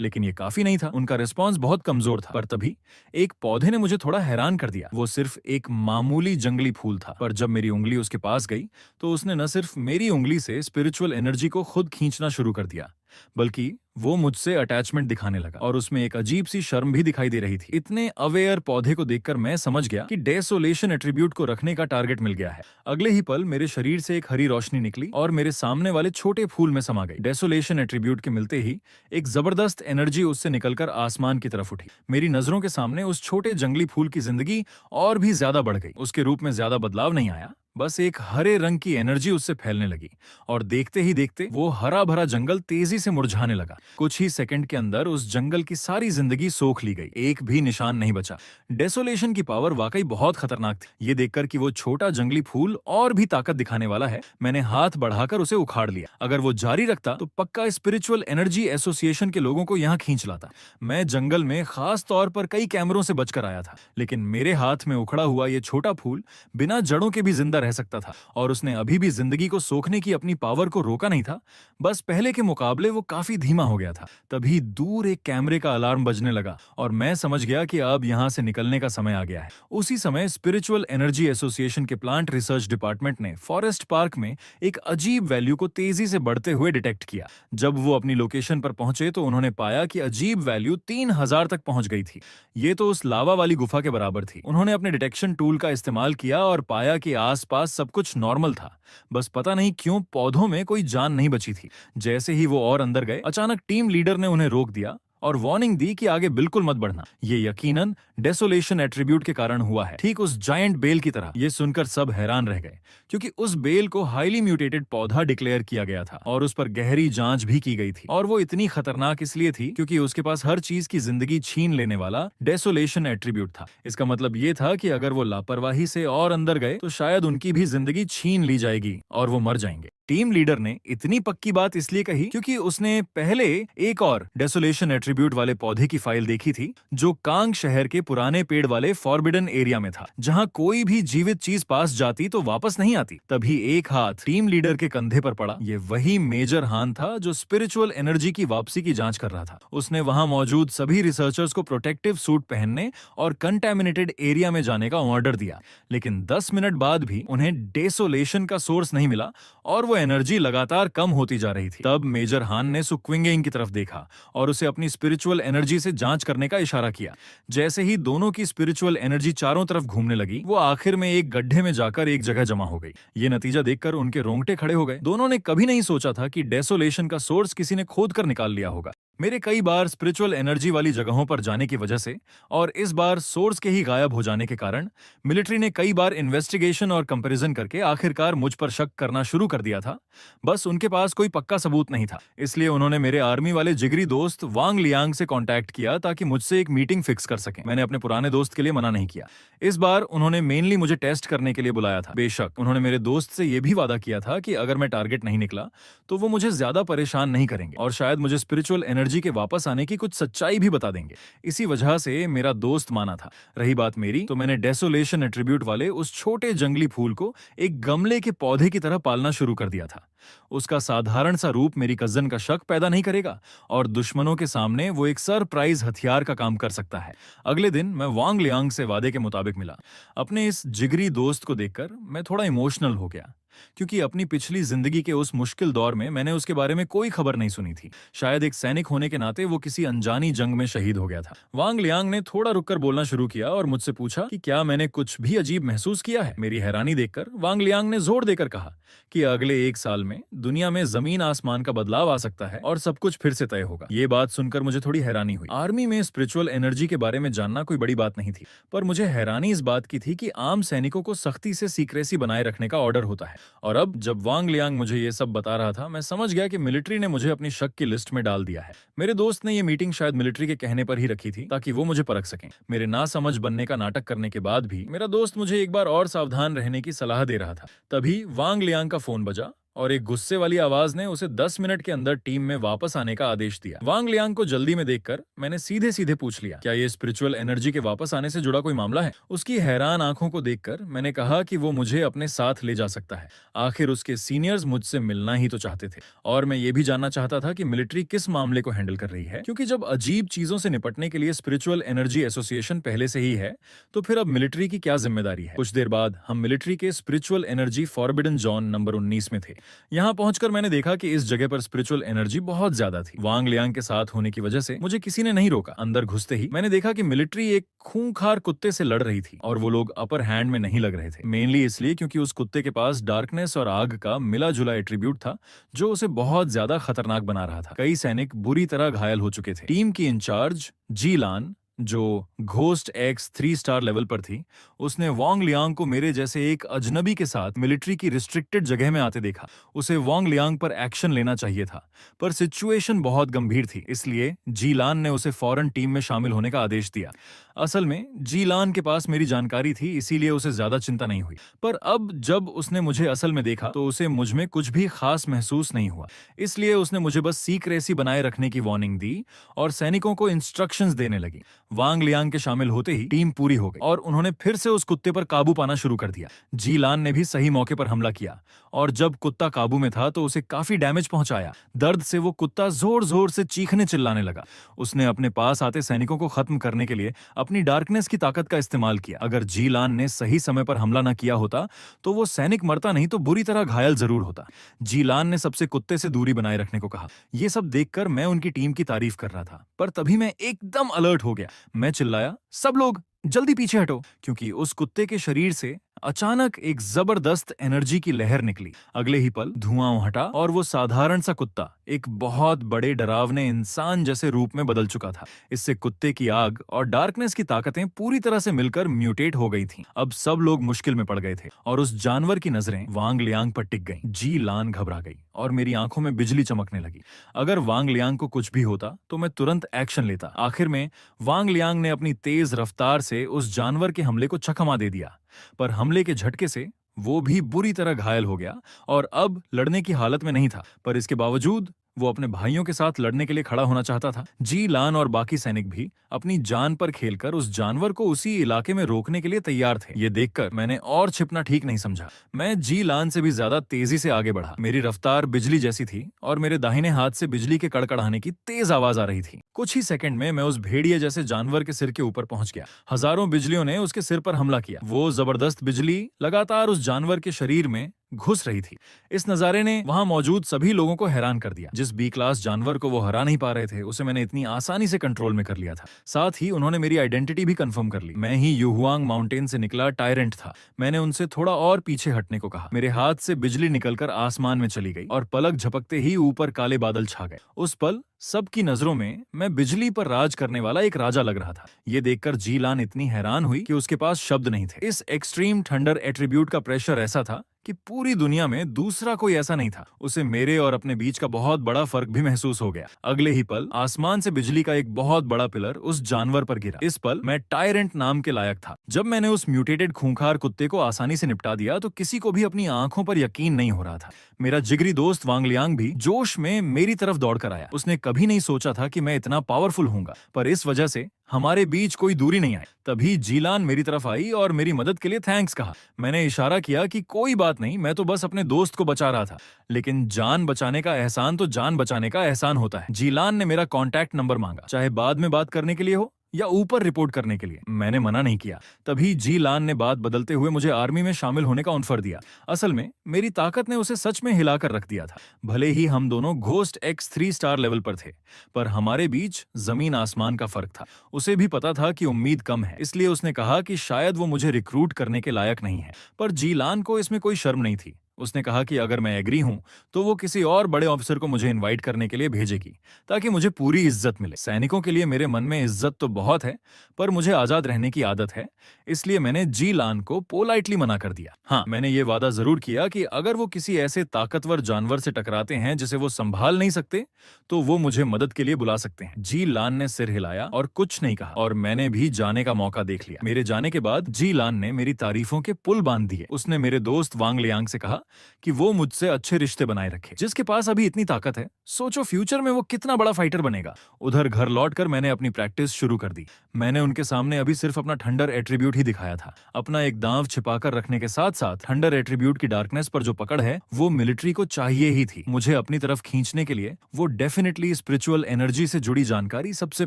लेकिन ये काफी नहीं था। उनका रिस्पॉन्स बहुत कमजोर था। पर तभी एक पौधे ने मुझे थोड़ा हैरान कर दिया। वो सिर्फ एक मामूली जंगली फूल था, पर जब मेरी उंगली उसके पास गई तो उसने न सिर्फ मेरी उंगली से स्पिरिचुअल एनर्जी को खुद खींचना शुरू कर दिया, बल्कि वो मुझसे अटैचमेंट दिखाने लगा और उसमें एक अजीब सी शर्म भी दिखाई दे रही थी। इतने अवेयर पौधे को देखकर मैं समझ गया कि डेसोलेशन एट्रीब्यूट को रखने का टारगेट मिल गया है। अगले ही पल मेरे शरीर से एक हरी रोशनी निकली और मेरे सामने वाले छोटे फूल में समा गई। डेसोलेशन एट्रीब्यूट के मिलते ही एक जबरदस्त एनर्जी उससे निकलकर आसमान की तरफ उठी। मेरी नजरों के सामने उस छोटे जंगली फूल की जिंदगी और भी ज्यादा बढ़ गई। उसके रूप में ज्यादा बदलाव नहीं आया, बस एक हरे रंग की एनर्जी उससे फैलने लगी और देखते ही देखते वो हरा भरा जंगल तेजी से मुरझाने लगा। कुछ ही सेकंड के अंदर उस जंगल की सारी जिंदगी सोख ली गई, एक भी निशान नहीं बचा। डेसोलेशन की पावर वाकई बहुत खतरनाक थी। ये देखकर कि वो छोटा जंगली फूल और भी ताकत दिखाने वाला है, मैंने हाथ बढ़ाकर उसे उखाड़ लिया। अगर वो जारी रखता तो पक्का स्पिरिचुअल एनर्जी एसोसिएशन के लोगों को यहाँ खींच लाता। मैं जंगल में खास तौर पर कई कैमरों से बचकर आया था, लेकिन मेरे हाथ में उखड़ा हुआ ये छोटा फूल बिना जड़ों के भी जिंदा रह सकता था और उसने अभी भी जिंदगी को सोखने की अपनी पावर को रोका नहीं था। बस पहले के मुकाबले वो काफी धीमा हो गया था। तभी दूर एक कैमरे का अलार्म बजने लगा और मैं समझ गया कि अब यहां से निकलने का समय आ गया है। उसी समय स्पिरिचुअल एनर्जी एसोसिएशन के प्लांट रिसर्च डिपार्टमेंट ने फॉरेस्ट पार्क में एक अजीब वैल्यू को तेजी से बढ़ते हुए डिटेक्ट किया। जब वो अपनी लोकेशन पर पहुंचे तो उन्होंने पाया कि अजीब वैल्यू 3000 तक पहुंच गई थी। ये तो उस लावा वाली गुफा के बराबर थी। उन्होंने अपने डिटेक्शन टूल का इस्तेमाल किया और पाया कि आसपास सब कुछ नॉर्मल था, बस पता नहीं क्यों पौधों में कोई जान नहीं बची थी। जैसे ही वो और अंदर गए, अचानक टीम लीडर ने उन्हें रोक दिया और वार्निंग दी कि आगे बिल्कुल मत बढ़ना। ये यकीनन डेसोलेशन एट्रीब्यूट के कारण हुआ है, ठीक उस जायंट बेल की तरह। ये सुनकर सब हैरान रह गए, क्योंकि उस बेल को हाईली म्यूटेटेड पौधा डिक्लेयर किया गया था और उस पर गहरी जांच भी की गई थी। और वो इतनी खतरनाक इसलिए थी क्योंकि उसके पास हर चीज की जिंदगी छीन लेने वाला डेसोलेशन एट्रीब्यूट था। इसका मतलब ये था कि अगर वो लापरवाही से और अंदर गए तो शायद उनकी भी जिंदगी छीन ली जाएगी और वो मर जाएंगे। टीम लीडर ने इतनी पक्की बात इसलिए कही क्योंकि उसने पहले एक और डेसोलेशन एट्रीब्यूट वाले पौधे की फाइल देखी थी, जो कांग शहर के पुराने पेड़ वाले फॉरबिडन एरिया में था, जहां कोई भी जीवित चीज पास जाती तो वापस नहीं आती। तभी एक हाथ टीम लीडर के कंधे पर पड़ा। ये वही मेजर हान था जो स्पिरिचुअल एनर्जी की वापसी की जांच कर रहा था। उसने वहां मौजूद सभी रिसर्चर्स को प्रोटेक्टिव सूट पहनने और कंटेमिनेटेड एरिया में जाने का ऑर्डर दिया, लेकिन 10 मिनट बाद भी उन्हें डेसोलेशन का सोर्स नहीं मिला और वो एनर्जी लगातार कम होती जा रही थी। तब मेजर हान ने सुक्विंगेंग की तरफ देखा और उसे अपनी स्पिरिचुअल एनर्जी से जांच करने का इशारा किया। जैसे ही दोनों की स्पिरिचुअल एनर्जी चारों तरफ घूमने लगी, वो आखिर में एक गड्ढे में जाकर एक जगह जमा हो गई। ये नतीजा देखकर उनके रोंगटे खड़े हो गए। दोनों ने कभी नहीं सोचा था कि डेसोलेशन का सोर्स किसी ने खोद कर निकाल लिया होगा। मेरे कई बार स्पिरिचुअल एनर्जी वाली जगहों पर जाने की वजह से और इस बार सोर्स के ही गायब हो जाने के कारण मिलिट्री ने कई बार इन्वेस्टिगेशन और कंपैरिजन करके आखिरकार मुझ पर शक करना शुरू कर दिया था। बस उनके पास कोई पक्का सबूत नहीं था, इसलिए उन्होंने मेरे आर्मी वाले जिगरी दोस्त वांग लियांग से कांटेक्ट किया ताकि मुझसे एक मीटिंग फिक्स कर सकें। मैंने अपने पुराने दोस्त के लिए मना नहीं किया। इस बार उन्होंने मेनली मुझे टेस्ट करने के लिए बुलाया था। बेशक उन्होंने मेरे दोस्त से यह भी वादा किया था कि अगर मैं टारगेट नहीं निकला तो वो मुझे ज्यादा परेशान नहीं करेंगे और शायद मुझे स्पिरिचुअल एनर्जी के वापस आने की कुछ सच्चाई भी बता देंगे। इसी वजह से मेरा दोस्त माना था। रही बात मेरी, तो मैंने डेसोलेशन एट्रीब्यूट वाले उस छोटे जंगली फूल को एक गमले के पौधे की तरह पालना शुरू कर दिया था। उसका साधारण सा रूप मेरी कजन का शक पैदा नहीं करेगा और दुश्मनों के सामने वो एक सरप्राइज हथियार का काम कर सकता है। अगले दिन मैं वांग लियांग से वादे के मुताबिक मिला। अपने इस जिगरी दोस्त को देखकर मैं थोड़ा इमोशनल हो गया, क्योंकि अपनी पिछली जिंदगी के उस मुश्किल दौर में मैंने उसके बारे में कोई खबर नहीं सुनी थी। शायद एक सैनिक होने के नाते वो किसी अनजानी जंग में शहीद हो गया था। वांग लियांग ने थोड़ा रुककर बोलना शुरू किया और मुझसे पूछा कि क्या मैंने कुछ भी अजीब महसूस किया है। मेरी हैरानी देखकर वांग लियांग ने जोर देकर कहा कि अगले 1 साल में दुनिया में जमीन आसमान का बदलाव आ सकता है और सब कुछ फिर से तय होगा। ये बात सुनकर मुझे थोड़ी हैरानी हुई। आर्मी में स्पिरिचुअल एनर्जी के बारे में जानना कोई बड़ी बात नहीं थी, पर मुझे हैरानी इस बात की थी कि आम सैनिकों को सख्ती से सीक्रेसी बनाए रखने का ऑर्डर होता है। और अब जब वांग लियांग मुझे ये सब बता रहा था, मैं समझ गया कि मिलिट्री ने मुझे अपनी शक की लिस्ट में डाल दिया है। मेरे दोस्त ने ये मीटिंग शायद मिलिट्री के कहने पर ही रखी थी ताकि वो मुझे परख सकें। मेरे नासमझ बनने का नाटक करने के बाद भी मेरा दोस्त मुझे एक बार और सावधान रहने की सलाह दे रहा था। तभी वांग लियांग का फोन बजा और एक गुस्से वाली आवाज ने उसे 10 मिनट के अंदर टीम में वापस आने का आदेश दिया। वांग लियांग को जल्दी में देखकर मैंने सीधे सीधे पूछ लिया, क्या ये स्पिरिचुअल एनर्जी के वापस आने से जुड़ा कोई मामला है? उसकी हैरान आंखों को देखकर मैंने कहा कि वो मुझे अपने साथ ले जा सकता है। आखिर उसके सीनियर्स मुझसे मिलना ही तो चाहते थे और मैं ये भी जानना चाहता था कि मिलिट्री किस मामले को हैंडल कर रही है, क्योंकि जब अजीब चीजों से निपटने के लिए स्पिरिचुअल एनर्जी एसोसिएशन पहले से ही है तो फिर अब मिलिट्री की क्या जिम्मेदारी है। कुछ देर बाद हम मिलिट्री के spiritual energy forbidden zone number 19 में थे। यहाँ पहुंचकर मैंने देखा कि इस जगह पर स्पिरिचुअल एनर्जी बहुत ज्यादा थी। वांग लियांग के साथ होने की वजह से मुझे किसी ने नहीं रोका। अंदर घुसते ही मैंने देखा कि मिलिट्री एक खूंखार कुत्ते से लड़ रही थी और वो लोग अपर हैंड में नहीं लग रहे थे, मेनली इसलिए क्योंकि उस कुत्ते के पास डार्कनेस और आग का मिला जुला एट्रीब्यूट था जो उसे बहुत ज्यादा खतरनाक बना रहा था। कई सैनिक बुरी तरह घायल हो चुके थे। टीम की इंचार्ज जीलान, जो घोस्ट एक्स 3 स्टार लेवल पर थी, उसने वांग लियांग को मेरे जैसे एक अजनबी के साथ मिलिट्री की रिस्ट्रिक्टेड जगह में आते देखा। उसे वांग लियांग पर एक्शन लेना चाहिए था, पर सिचुएशन बहुत गंभीर थी, इसलिए जीलान ने उसे फौरन टीम में शामिल होने का आदेश दिया। असल में जीलान के पास मेरी जानकारी थी, इसीलिए उसे ज्यादा चिंता नहीं हुई। पर अब जब उसने मुझे असल में देखा तो उसे मुझ में कुछ भी खास महसूस नहीं हुआ, इसलिए उसने मुझे बस सीक्रेसी बनाए रखने की वार्निंग दी और सैनिकों को इंस्ट्रक्शंस देने लगी। वांग लियांग के शामिल होते ही टीम पूरी हो गई और उन्होंने फिर से उस कुत्ते पर काबू पाना शुरू कर दिया। जीलान ने भी सही मौके पर हमला किया और जब कुत्ता काबू में था तो उसे काफी डैमेज पहुंचाया। दर्द से वो कुत्ता जोर जोर से चीखने चिल्लाने लगा। उसने अपने पास आते सैनिकों को खत्म करने के लिए अपनी डार्कनेस की ताकत का इस्तेमाल किया। अगर जीलान ने सही समय पर हमला न किया होता तो वो सैनिक मरता नहीं तो बुरी तरह घायल जरूर होता। जीलान ने सबसे कुत्ते से दूरी बनाए रखने को कहा। ये सब देखकर मैं उनकी टीम की तारीफ कर रहा था, पर तभी मैं एकदम अलर्ट हो गया। मैं चिल्लाया, सब लोग जल्दी पीछे हटो, क्योंकि उस कुत्ते के शरीर से अचानक एक जबरदस्त एनर्जी की लहर निकली। अगले ही पल धुआं हटा और वो साधारण सा कुत्ता एक बहुत बड़े डरावने इंसान जैसे रूप में बदल चुका था। इससे कुत्ते की आग और डार्कनेस की ताकतें पूरी तरह से मिलकर म्यूटेट हो गई थीं। अब सब लोग मुश्किल में पड़ गए थे और उस जानवर की नजरें वांग लियांग पर टिक गईं। जी लान घबरा गई और मेरी आंखों में बिजली चमकने लगी। अगर वांग लियांग को कुछ भी होता तो मैं तुरंत एक्शन लेता। आखिर में वांग लियांग ने अपनी तेज रफ्तार से उस जानवर के हमले को चकमा दे दिया, पर हमले के झटके से वो भी बुरी तरह घायल हो गया और अब लड़ने की हालत में नहीं था। पर इसके बावजूद वो अपने भाइयों के साथ लड़ने के लिए खड़ा होना चाहता था। जी लान और बाकी सैनिक भी अपनी जान पर खेलकर उस जानवर को उसी इलाके में रोकने के लिए तैयार थे। ये देखकर मैंने और छिपना ठीक नहीं समझा। मैं जी लान से भी ज्यादा तेजी से आगे बढ़ा। मेरी रफ्तार बिजली जैसी थी और मेरे दाहिने हाथ से बिजली के कड़कड़ाने की तेज आवाज आ रही थी। कुछ ही सेकंड में मैं उस भेड़िए जैसे जानवर के सिर के ऊपर पहुंच गया। हजारों बिजलियों ने उसके सिर पर हमला किया। वो जबरदस्त बिजली लगातार उस जानवर के शरीर में घुस रही थी। इस नजारे ने वहां मौजूद सभी लोगों को हैरान कर दिया। जिस बी क्लास जानवर को वो हरा नहीं पा रहे थे, उसे मैंने इतनी आसानी से कंट्रोल में कर लिया था। साथ ही उन्होंने मेरी आइडेंटिटी भी कंफर्म कर ली। मैं ही युहुआंग माउंटेन से निकला टायरेंट था। मैंने उनसे थोड़ा और पीछे हटने को कहा। मेरे हाथ से बिजली निकलकर आसमान में चली गई और पलक झपकते ही ऊपर काले बादल छा गए। उस पल सबकी नजरों में मैं बिजली पर राज करने वाला एक राजा लग रहा था। ये देखकर जीलान इतनी हैरान हुई कि उसके पास शब्द नहीं थे। इस एक्सट्रीम थंडर एट्रीब्यूट का प्रेशर ऐसा था कि पूरी दुनिया में दूसरा कोई ऐसा नहीं था। उसे मेरे और अपने बीच का बहुत बड़ा फर्क भी महसूस हो गया। अगले ही पल आसमान से बिजली का एक बहुत बड़ा पिलर उस जानवर पर गिरा। इस पल मैं टायरेंट नाम के लायक था। जब मैंने उस म्यूटेटेड खूंखार कुत्ते को आसानी से निपटा दिया तो किसी को भी अपनी आंखों पर यकीन नहीं हो रहा था। मेरा जिगरी दोस्त वांग लियांग भी जोश में मेरी तरफ दौड़कर आया। उसने कभी नहीं सोचा था कि मैं इतना पावरफुल हूंगा, पर इस वजह से हमारे बीच कोई दूरी नहीं आई। तभी जीलान मेरी तरफ आई और मेरी मदद के लिए थैंक्स कहा। मैंने इशारा किया कि कोई बात नहीं, मैं तो बस अपने दोस्त को बचा रहा था। लेकिन जान बचाने का एहसान तो जान बचाने का एहसान होता है। जीलान ने मेरा कॉन्टैक्ट नंबर मांगा, चाहे बाद में बात करने के लिए हो या ऊपर रिपोर्ट करने के लिए। मैंने मना नहीं किया। तभी जी लान ने बात बदलते हुए मुझे आर्मी में शामिल होने का ऑफर दिया। असल में मेरी ताकत ने उसे सच में हिलाकर रख दिया था। भले ही हम दोनों घोस्ट एक्स 3 स्टार लेवल पर थे, पर हमारे बीच जमीन आसमान का फर्क था। उसे भी पता था कि उम्मीद कम है, इसलिए उसने कहा कि शायद वो मुझे रिक्रूट करने के लायक नहीं है। पर जी लान को इसमें कोई शर्म नहीं थी। उसने कहा कि अगर मैं एग्री हूं तो वो किसी और बड़े ऑफिसर को मुझे इनवाइट करने के लिए भेजेगी, ताकि मुझे पूरी इज्जत मिले। सैनिकों के लिए मेरे मन में इज्जत तो बहुत है, पर मुझे आजाद रहने की आदत है, इसलिए मैंने जी लान को पोलाइटली मना कर दिया। हाँ, मैंने ये वादा जरूर किया कि अगर वो किसी ऐसे ताकतवर जानवर से टकराते हैं जिसे वो संभाल नहीं सकते, तो वो मुझे मदद के लिए बुला सकते हैं। जी लान ने सिर हिलाया और कुछ नहीं कहा, और मैंने भी जाने का मौका देख लिया। मेरे जाने के बाद जी लान ने मेरी तारीफों के पुल बांध दिए। उसने मेरे दोस्त वांग लियांग से कहा कि वो मुझसे अच्छे रिश्ते बनाए रखे। जिसके पास अभी इतनी ताकत है, सोचो फ्यूचर में वो कितना बड़ा फाइटर बनेगा। उधर घर लौटकर मैंने अपनी प्रैक्टिस शुरू कर दी। मैंने उनके सामने अभी सिर्फ अपना थंडर एट्रीब्यूट ही दिखाया था। अपना एक दांव छिपाकर रखने के साथ साथ थंडर एट्रीब्यूट की डार्कनेस पर जो पकड़ है, वो मिलिट्री को चाहिए ही थी। मुझे अपनी तरफ खींचने के लिए वो डेफिनेटली स्पिरिचुअल एनर्जी से जुड़ी जानकारी सबसे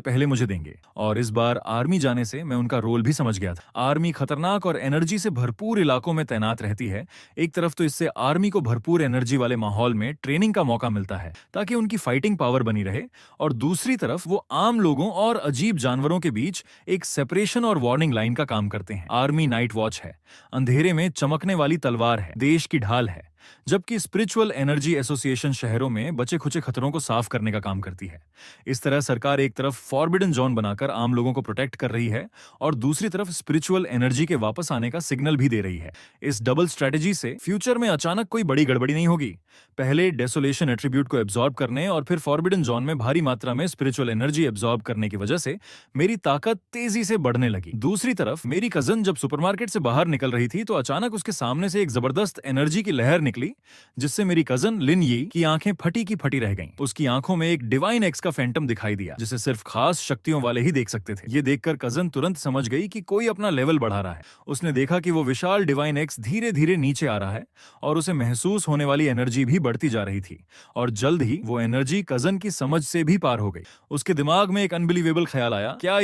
पहले मुझे देंगे। और इस बार आर्मी जाने से मैं उनका रोल भी समझ गया था। आर्मी खतरनाक और एनर्जी से भरपूर इलाकों में तैनात रहती है। एक तरफ तो इससे आर्मी को भरपूर एनर्जी वाले माहौल में ट्रेनिंग का मौका मिलता है ताकि उनकी फाइटिंग पावर बनी रहे, और दूसरी तरफ वो आम लोगों और अजीब जानवरों के बीच एक सेपरेशन और वार्निंग लाइन का काम करते हैं। आर्मी नाइट वॉच है, अंधेरे में चमकने वाली तलवार है, देश की ढाल है, जबकि स्पिरिचुअल एनर्जी एसोसिएशन शहरों में बचे खुचे खतरों को साफ करने का काम करती है। इस तरह सरकार एक तरफ फॉरबिडन जोन बनाकर आम लोगों को प्रोटेक्ट कर रही है और दूसरी तरफ स्पिरिचुअल एनर्जी के वापस आने का सिग्नल भी दे रही है। इस डबल स्ट्रेटेजी से फ्यूचर में अचानक कोई बड़ी गड़बड़ी नहीं होगी। पहले डेसोलेशन एट्रीब्यूट को एब्जॉर्ब करने और फिर फॉरबिडन जोन में भारी मात्रा में स्पिरिचुअल एनर्जी एब्जॉर्ब करने की वजह से मेरी ताकत तेजी से बढ़ने लगी। दूसरी तरफ मेरी कजन जब सुपरमार्केट से बाहर निकल रही थी तो अचानक उसके सामने से एक जबरदस्त एनर्जी की लहर निकली, जिससे मेरी कजन लिन यी की आंखें फटी की फटी रह गईं। उसकी आंखों में एक डिवाइन एक्स का फैंटम दिखाई दिया, जिसे सिर्फ खास शक्तियों वाले ही देख सकते थे। ये देखकर कजन तुरंत समझ गई कि कोई अपना लेवल बढ़ा रहा है। उसने देखा कि वो विशाल डिवाइन एक्स धीरे धीरे नीचे आ रहा है और उसे महसूस होने वाली एनर्जी भी बढ़ती जा रही थी, और जल्द ही वो एनर्जी कजन की समझ से भी पार हो गई। उसके दिमाग में एक अनबिलीवेबल ख्याल आया, क्या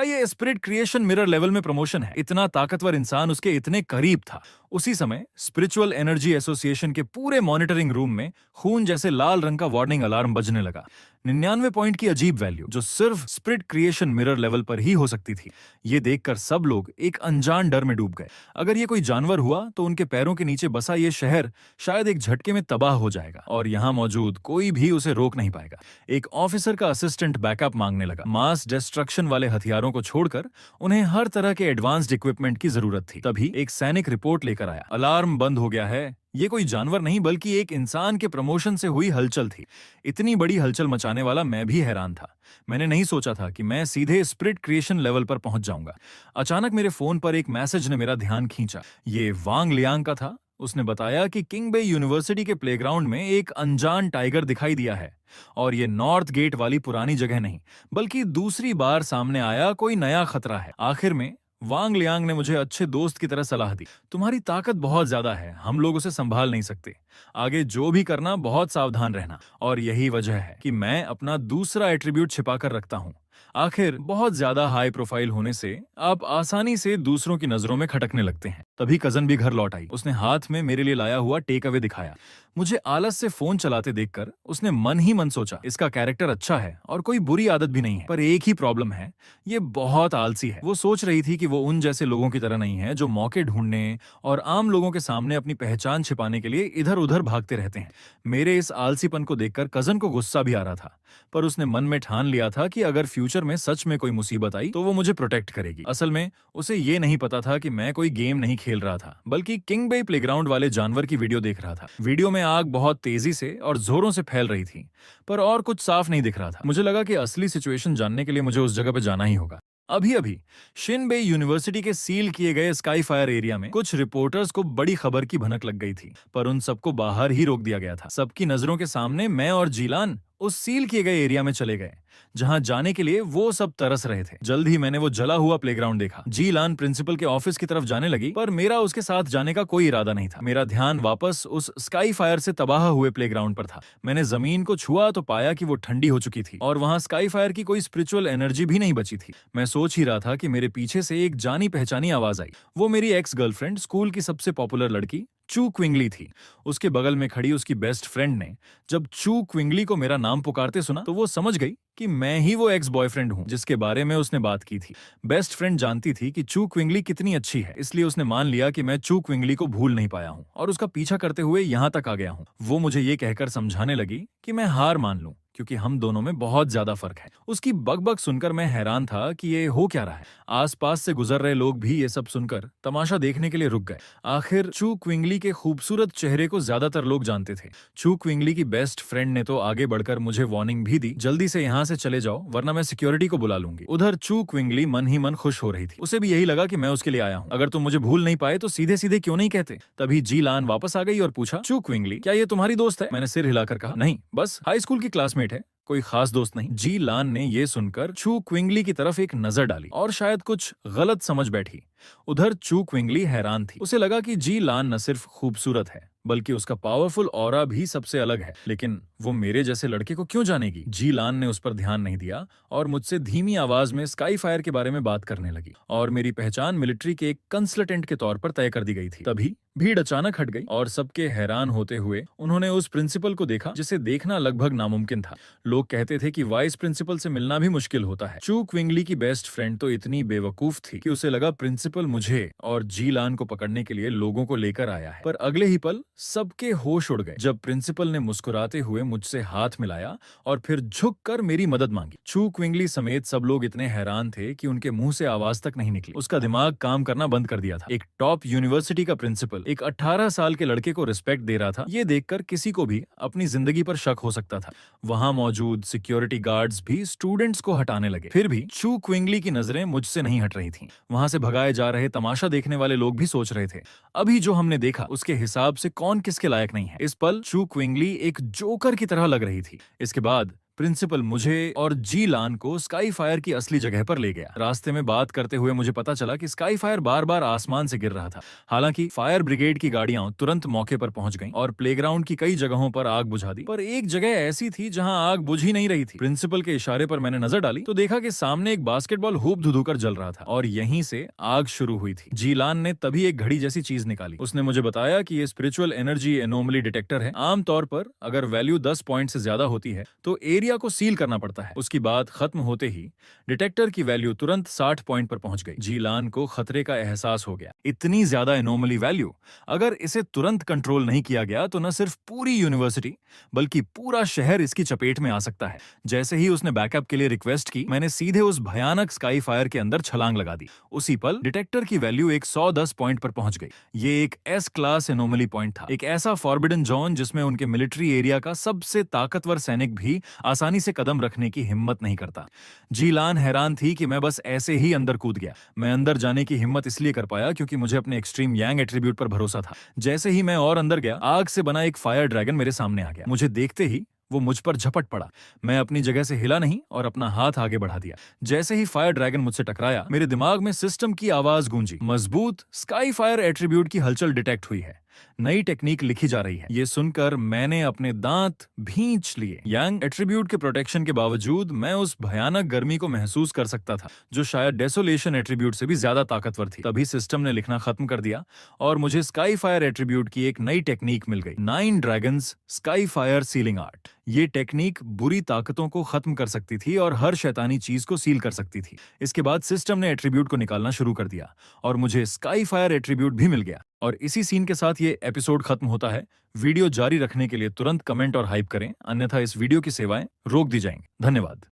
ये स्पिरिट क्रिएशन मिरर लेवल में प्रमोशन है? इतना ताकतवर इंसान उसके इतने करीब था। उसी समय स्पिरिचुअल एनर्जी एसोसिएशन के पूरे मॉनिटरिंग रूम में खून जैसे लाल रंग का वार्निंग अलार्म बजने लगा। 99 पॉइंट की अजीब वैल्यू जो सिर्फ स्पिरिट क्रिएशन मिरर लेवल पर ही हो सकती थी। ये देखकर सब लोग एक अनजान डर में डूब गए। अगर ये कोई जानवर हुआ तो उनके पैरों के नीचे बसा ये शहर शायद एक झटके में तबाह हो जाएगा और यहाँ मौजूद कोई भी उसे रोक नहीं पाएगा। एक ऑफिसर का असिस्टेंट बैकअप मांगने लगा। मास डिस्ट्रक्शन वाले हथियारों को छोड़कर उन्हें हर तरह के एडवांस्ड इक्विपमेंट की जरूरत थी। तभी एक सैनिक रिपोर्ट लेकर आया, अलार्म बंद हो गया है। ये कोई जानवर नहीं बल्कि एक इंसान के प्रमोशन से हुई हलचल थी। इतनी बड़ी हलचल मचाने वाला मैं भी हैरान था। मैंने नहीं सोचा था कि मैं सीधे स्पिरिट क्रिएशन लेवल पर पहुंच जाऊंगा। अचानक मेरे फोन पर एक मैसेज ने मेरा ध्यान खींचा। ये वांग लियांग का था। उसने बताया कि किंग बे यूनिवर्सिटी के प्लेग्राउंड में एक अनजान टाइगर दिखाई दिया है, और ये नॉर्थ गेट वाली पुरानी जगह नहीं बल्कि दूसरी बार सामने आया कोई नया खतरा है। आखिर में वांग लियांग ने मुझे अच्छे दोस्त की तरह सलाह दी, तुम्हारी ताकत बहुत ज्यादा है, हम लोग उसे संभाल नहीं सकते। आगे जो भी करना बहुत सावधान रहना। और यही वजह है कि मैं अपना दूसरा एट्रीब्यूट छिपाकर रखता हूँ। आखिर बहुत ज्यादा हाई प्रोफाइल होने से आप आसानी से दूसरों की नजरों में खटकने लगते हैं। तभी कजन भी घर लौट आई। उसने हाथ में मेरे लिए लाया हुआ टेक अवे दिखाया। मुझे आलस से फोन चलाते देखकर उसने मन ही मन सोचा, इसका कैरेक्टर अच्छा है और कोई बुरी आदत भी नहीं है, पर एक ही प्रॉब्लम है, ये बहुत आलसी है। वो सोच रही थी कि वो उन जैसे लोगों की तरह नहीं है जो मौके ढूंढने और आम लोगों के सामने अपनी पहचान छिपाने के लिए इधर उधर भागते रहते हैं। मेरे इस आलसीपन को देखकर कजन को गुस्सा भी आ रहा था, पर उसने मन में ठान लिया था कि अगर फ्यूचर में सच में कोई मुसीबत आई तो वो मुझे प्रोटेक्ट करेगी। असल में उसे ये नहीं पता था कि मैं कोई गेम नहीं खेल रहा था, बल्कि किंग बे प्लेग्राउंड वाले जानवर की वीडियो देख रहा था। वीडियो में आग बहुत तेजी से और जोरों से फैल रही थी, पर और कुछ साफ नहीं दिख रहा था। मुझे लगा कि असली सिचुएशन जानने के लिए मुझे उस जगह पर जाना ही होगा। अभी अभी शिन बे यूनिवर्सिटी के सील किए गए स्काई फायर एरिया में कुछ रिपोर्टर्स को बड़ी खबर की भनक लग गई थी, पर उन सबको बाहर ही रोक दिया गया था। सबकी नजरों के सामने मैं और जीलान उस सील किए गए एरिया में चले गए जहां जाने के लिए वो सब तरस रहे थे। जल्द ही मैंने वो जला हुआ प्लेग्राउंड देखा। जीलान प्रिंसिपल के ऑफिस की तरफ जाने लगी, पर मेरा उसके साथ जाने का कोई इरादा नहीं था। मेरा ध्यान वापस उस स्काई फायर से तबाह हुए प्लेग्राउंड पर था। मैंने जमीन को छुआ तो पाया कि वो ठंडी हो चुकी थी और वहां स्काई फायर की कोई स्पिरिचुअल एनर्जी भी नहीं बची थी। मैं सोच ही रहा था कि मेरे पीछे से एक जानी पहचानी आवाज आई। वो मेरी एक्स गर्लफ्रेंड, स्कूल की सबसे पॉपुलर लड़की चू क्विंगली थी। उसके बगल में खड़ी उसकी बेस्ट फ्रेंड ने जब चू क्विंगली को मेरा नाम पुकारते सुना तो वो समझ गई कि मैं ही वो एक्स बॉयफ्रेंड हूँ जिसके बारे में उसने बात की थी। बेस्ट फ्रेंड जानती थी कि चू क्विंगली कितनी अच्छी है, इसलिए उसने मान लिया कि मैं चू क्विंगली को भूल नहीं पाया हूँ और उसका पीछा करते हुए यहाँ तक आ गया हूँ। वो मुझे ये कहकर समझाने लगी कि मैं हार मान लूं क्योंकि हम दोनों में बहुत ज्यादा फर्क है। उसकी बकबक सुनकर मैं हैरान था कि ये हो क्या रहा है। आसपास से गुजर रहे लोग भी ये सब सुनकर तमाशा देखने के लिए रुक गए। आखिर चू क्विंगली के खूबसूरत चेहरे को ज्यादातर लोग जानते थे। चू क्विंगली की बेस्ट फ्रेंड ने तो आगे बढ़कर मुझे वार्निंग भी दी, जल्दी से यहाँ से चले जाओ वरना मैं सिक्योरिटी को बुला लूंगी। उधर चू क्विंगली मन ही मन खुश हो रही थी। उसे भी यही लगा कि मैं उसके लिए आया हूँ। अगर तुम मुझे भूल नहीं पाए तो सीधे सीधे क्यों नहीं कहते। तभी जी लान वापस आ गई और पूछा, चू क्विंगली क्या ये तुम्हारी दोस्त है? मैंने सिर हिलाकर कहा, नहीं, बस हाई स्कूल की क्लासमेट है, कोई खास दोस्त नहीं। जी लान ने ये सुनकर चू क्विंगली की तरफ एक नजर डाली और शायद कुछ गलत समझ बैठी। उधर चू क्विंगली हैरान थी। उसे लगा कि जी लान न सिर्फ खूबसूरत है बल्कि उसका पावरफुल ऑरा भी सबसे अलग है। लेकिन वो मेरे जैसे लड़के को क्यों जानेगी? जी लान ने उस पर ध्यान नहीं दिया और मुझसे धीमी आवाज में स्काई फायर के बारे में बात करने लगी और मेरी पहचान मिलिट्री के एक कंसल्टेंट के तौर पर तय कर दी गई थी। तभी भीड़ अचानक हट गई और सबके हैरान होते हुए उन्होंने उस प्रिंसिपल को देखा जिसे देखना लगभग नामुमकिन था। लोग कहते थे कि वाइस प्रिंसिपल से मिलना भी मुश्किल होता है। चू क्विंगली की बेस्ट फ्रेंड तो इतनी बेवकूफ थी कि उसे लगा प्रिंसिपल मुझे और जी लान को पकड़ने के लिए लोगों को लेकर आया है। पर अगले ही पल सबके होश उड़ गए जब प्रिंसिपल ने मुस्कुराते हुए मुझसे हाथ मिलाया और फिर झुककर मेरी मदद मांगी। चू क्विंगली समेत सब लोग इतने हैरान थे कि उनके मुंह से आवाज तक नहीं निकली। उसका दिमाग काम करना बंद कर दिया था। एक टॉप यूनिवर्सिटी का प्रिंसिपल एक 18 साल के लड़के को रिस्पेक्ट दे रहा था, ये देखकर किसी को भी अपनी जिंदगी पर शक हो सकता था। वहां मौजूद सिक्योरिटी गार्ड्स भी स्टूडेंट्स को हटाने लगे। फिर भी चू क्विंगली की नजरें मुझसे नहीं हट रही थीं। वहां से भगाए जा रहे तमाशा देखने वाले लोग भी सोच रहे थे, अभी जो हमने देखा उसके हिसाब से कौन किसके लायक नहीं है। इस पल चू क्विंगली एक जोकर की तरह लग रही थी। इसके बाद प्रिंसिपल मुझे और जी लान को स्काई फायर की असली जगह पर ले गया। रास्ते में बात करते हुए मुझे पता चला कि स्काई फायर बार बार आसमान से गिर रहा था। हालांकि फायर ब्रिगेड की गाड़ियां तुरंत मौके पर पहुंच गईं और प्लेग्राउंड की कई जगहों पर आग बुझा दी, पर एक जगह ऐसी थी जहां आग बुझ ही नहीं रही थी। प्रिंसिपल के इशारे पर मैंने नजर डाली तो देखा कि सामने एक बास्केटबॉल हूप धुधुकर जल रहा था और यहीं से आग शुरू हुई थी। जी लान ने तभी एक घड़ी जैसी चीज निकाली। उसने मुझे बताया कि ये स्पिरिचुअल एनर्जी एनोमली डिटेक्टर है। आमतौर पर अगर वैल्यू 10 पॉइंट से ज्यादा होती है तो एरिया को सील करना पड़ता है। उसकी बात खत्म होते ही डिटेक्टर की वैल्यू तुरंत 60 पॉइंट पर पहुंच गई। जी लान को खतरे का एहसास हो गया। इतनी ज्यादा एनोमली वैल्यू, अगर इसे तुरंत कंट्रोल नहीं किया गया तो न सिर्फ पूरी यूनिवर्सिटी बल्कि पूरा शहर इसकी चपेट में आ सकता है। जैसे ही उसने बैकअप के लिए रिक्वेस्ट की, मैंने सीधे उस भयानक स्काई फायर के अंदर छलांग लगा दी। उसी पल डिटेक्टर की वैल्यू एक 110 पॉइंट पर पहुंच गई। ये एक एस क्लास एनोमली पॉइंट था, एक ऐसा फॉरबिडन जोन जिसमें उनके मिलिट्री एरिया का सबसे ताकतवर सैनिक भी आसानी से कदम रखने की हिम्मत नहीं करता। जी लान हैरान थी कि मैं बस ऐसे ही अंदर कूद गया। मैं अंदर जाने की हिम्मत इसलिए कर पाया क्योंकि मुझे अपने एक्सट्रीम यांग एट्रीब्यूट पर भरोसा था। जैसे ही मैं और अंदर गया, आग से बना एक फायर ड्रैगन मेरे सामने आ गया। मुझे देखते ही वो मुझ पर झपट पड़ा। मैं अपनी जगह से हिला नहीं और अपना हाथ आगे बढ़ा दिया। जैसे ही फायर ड्रैगन मुझसे टकराया, मेरे दिमाग में सिस्टम की आवाज गूंजी, मजबूत स्काई फायर एट्रीब्यूट की हलचल डिटेक्ट हुई है, नई टेक्निक लिखी जा रही है। ये सुनकर मैंने अपने दांत भींच लिए। यांग एट्रीब्यूट के प्रोटेक्शन के बावजूद मैं उस भयानक गर्मी को महसूस कर सकता था जो शायद डेसोलेशन एट्रीब्यूट से भी ज्यादा ताकतवर थी। तभी सिस्टम ने लिखना खत्म कर दिया और मुझे स्काई फायर एट्रीब्यूट की एक नई टेक्निक मिल गई, 9 dragons sky fire ceiling art. ये टेक्निक बुरी ताकतों को खत्म कर सकती थी और हर शैतानी चीज को सील कर सकती थी। इसके बाद सिस्टम ने एट्रीब्यूट को निकालना शुरू कर दिया और मुझे स्काई फायर एट्रीब्यूट भी मिल गया। और इसी सीन के साथ ये एपिसोड खत्म होता है। वीडियो जारी रखने के लिए तुरंत कमेंट और हाइप करें, अन्यथा इस वीडियो की सेवाएं रोक दी जाएंगी। धन्यवाद।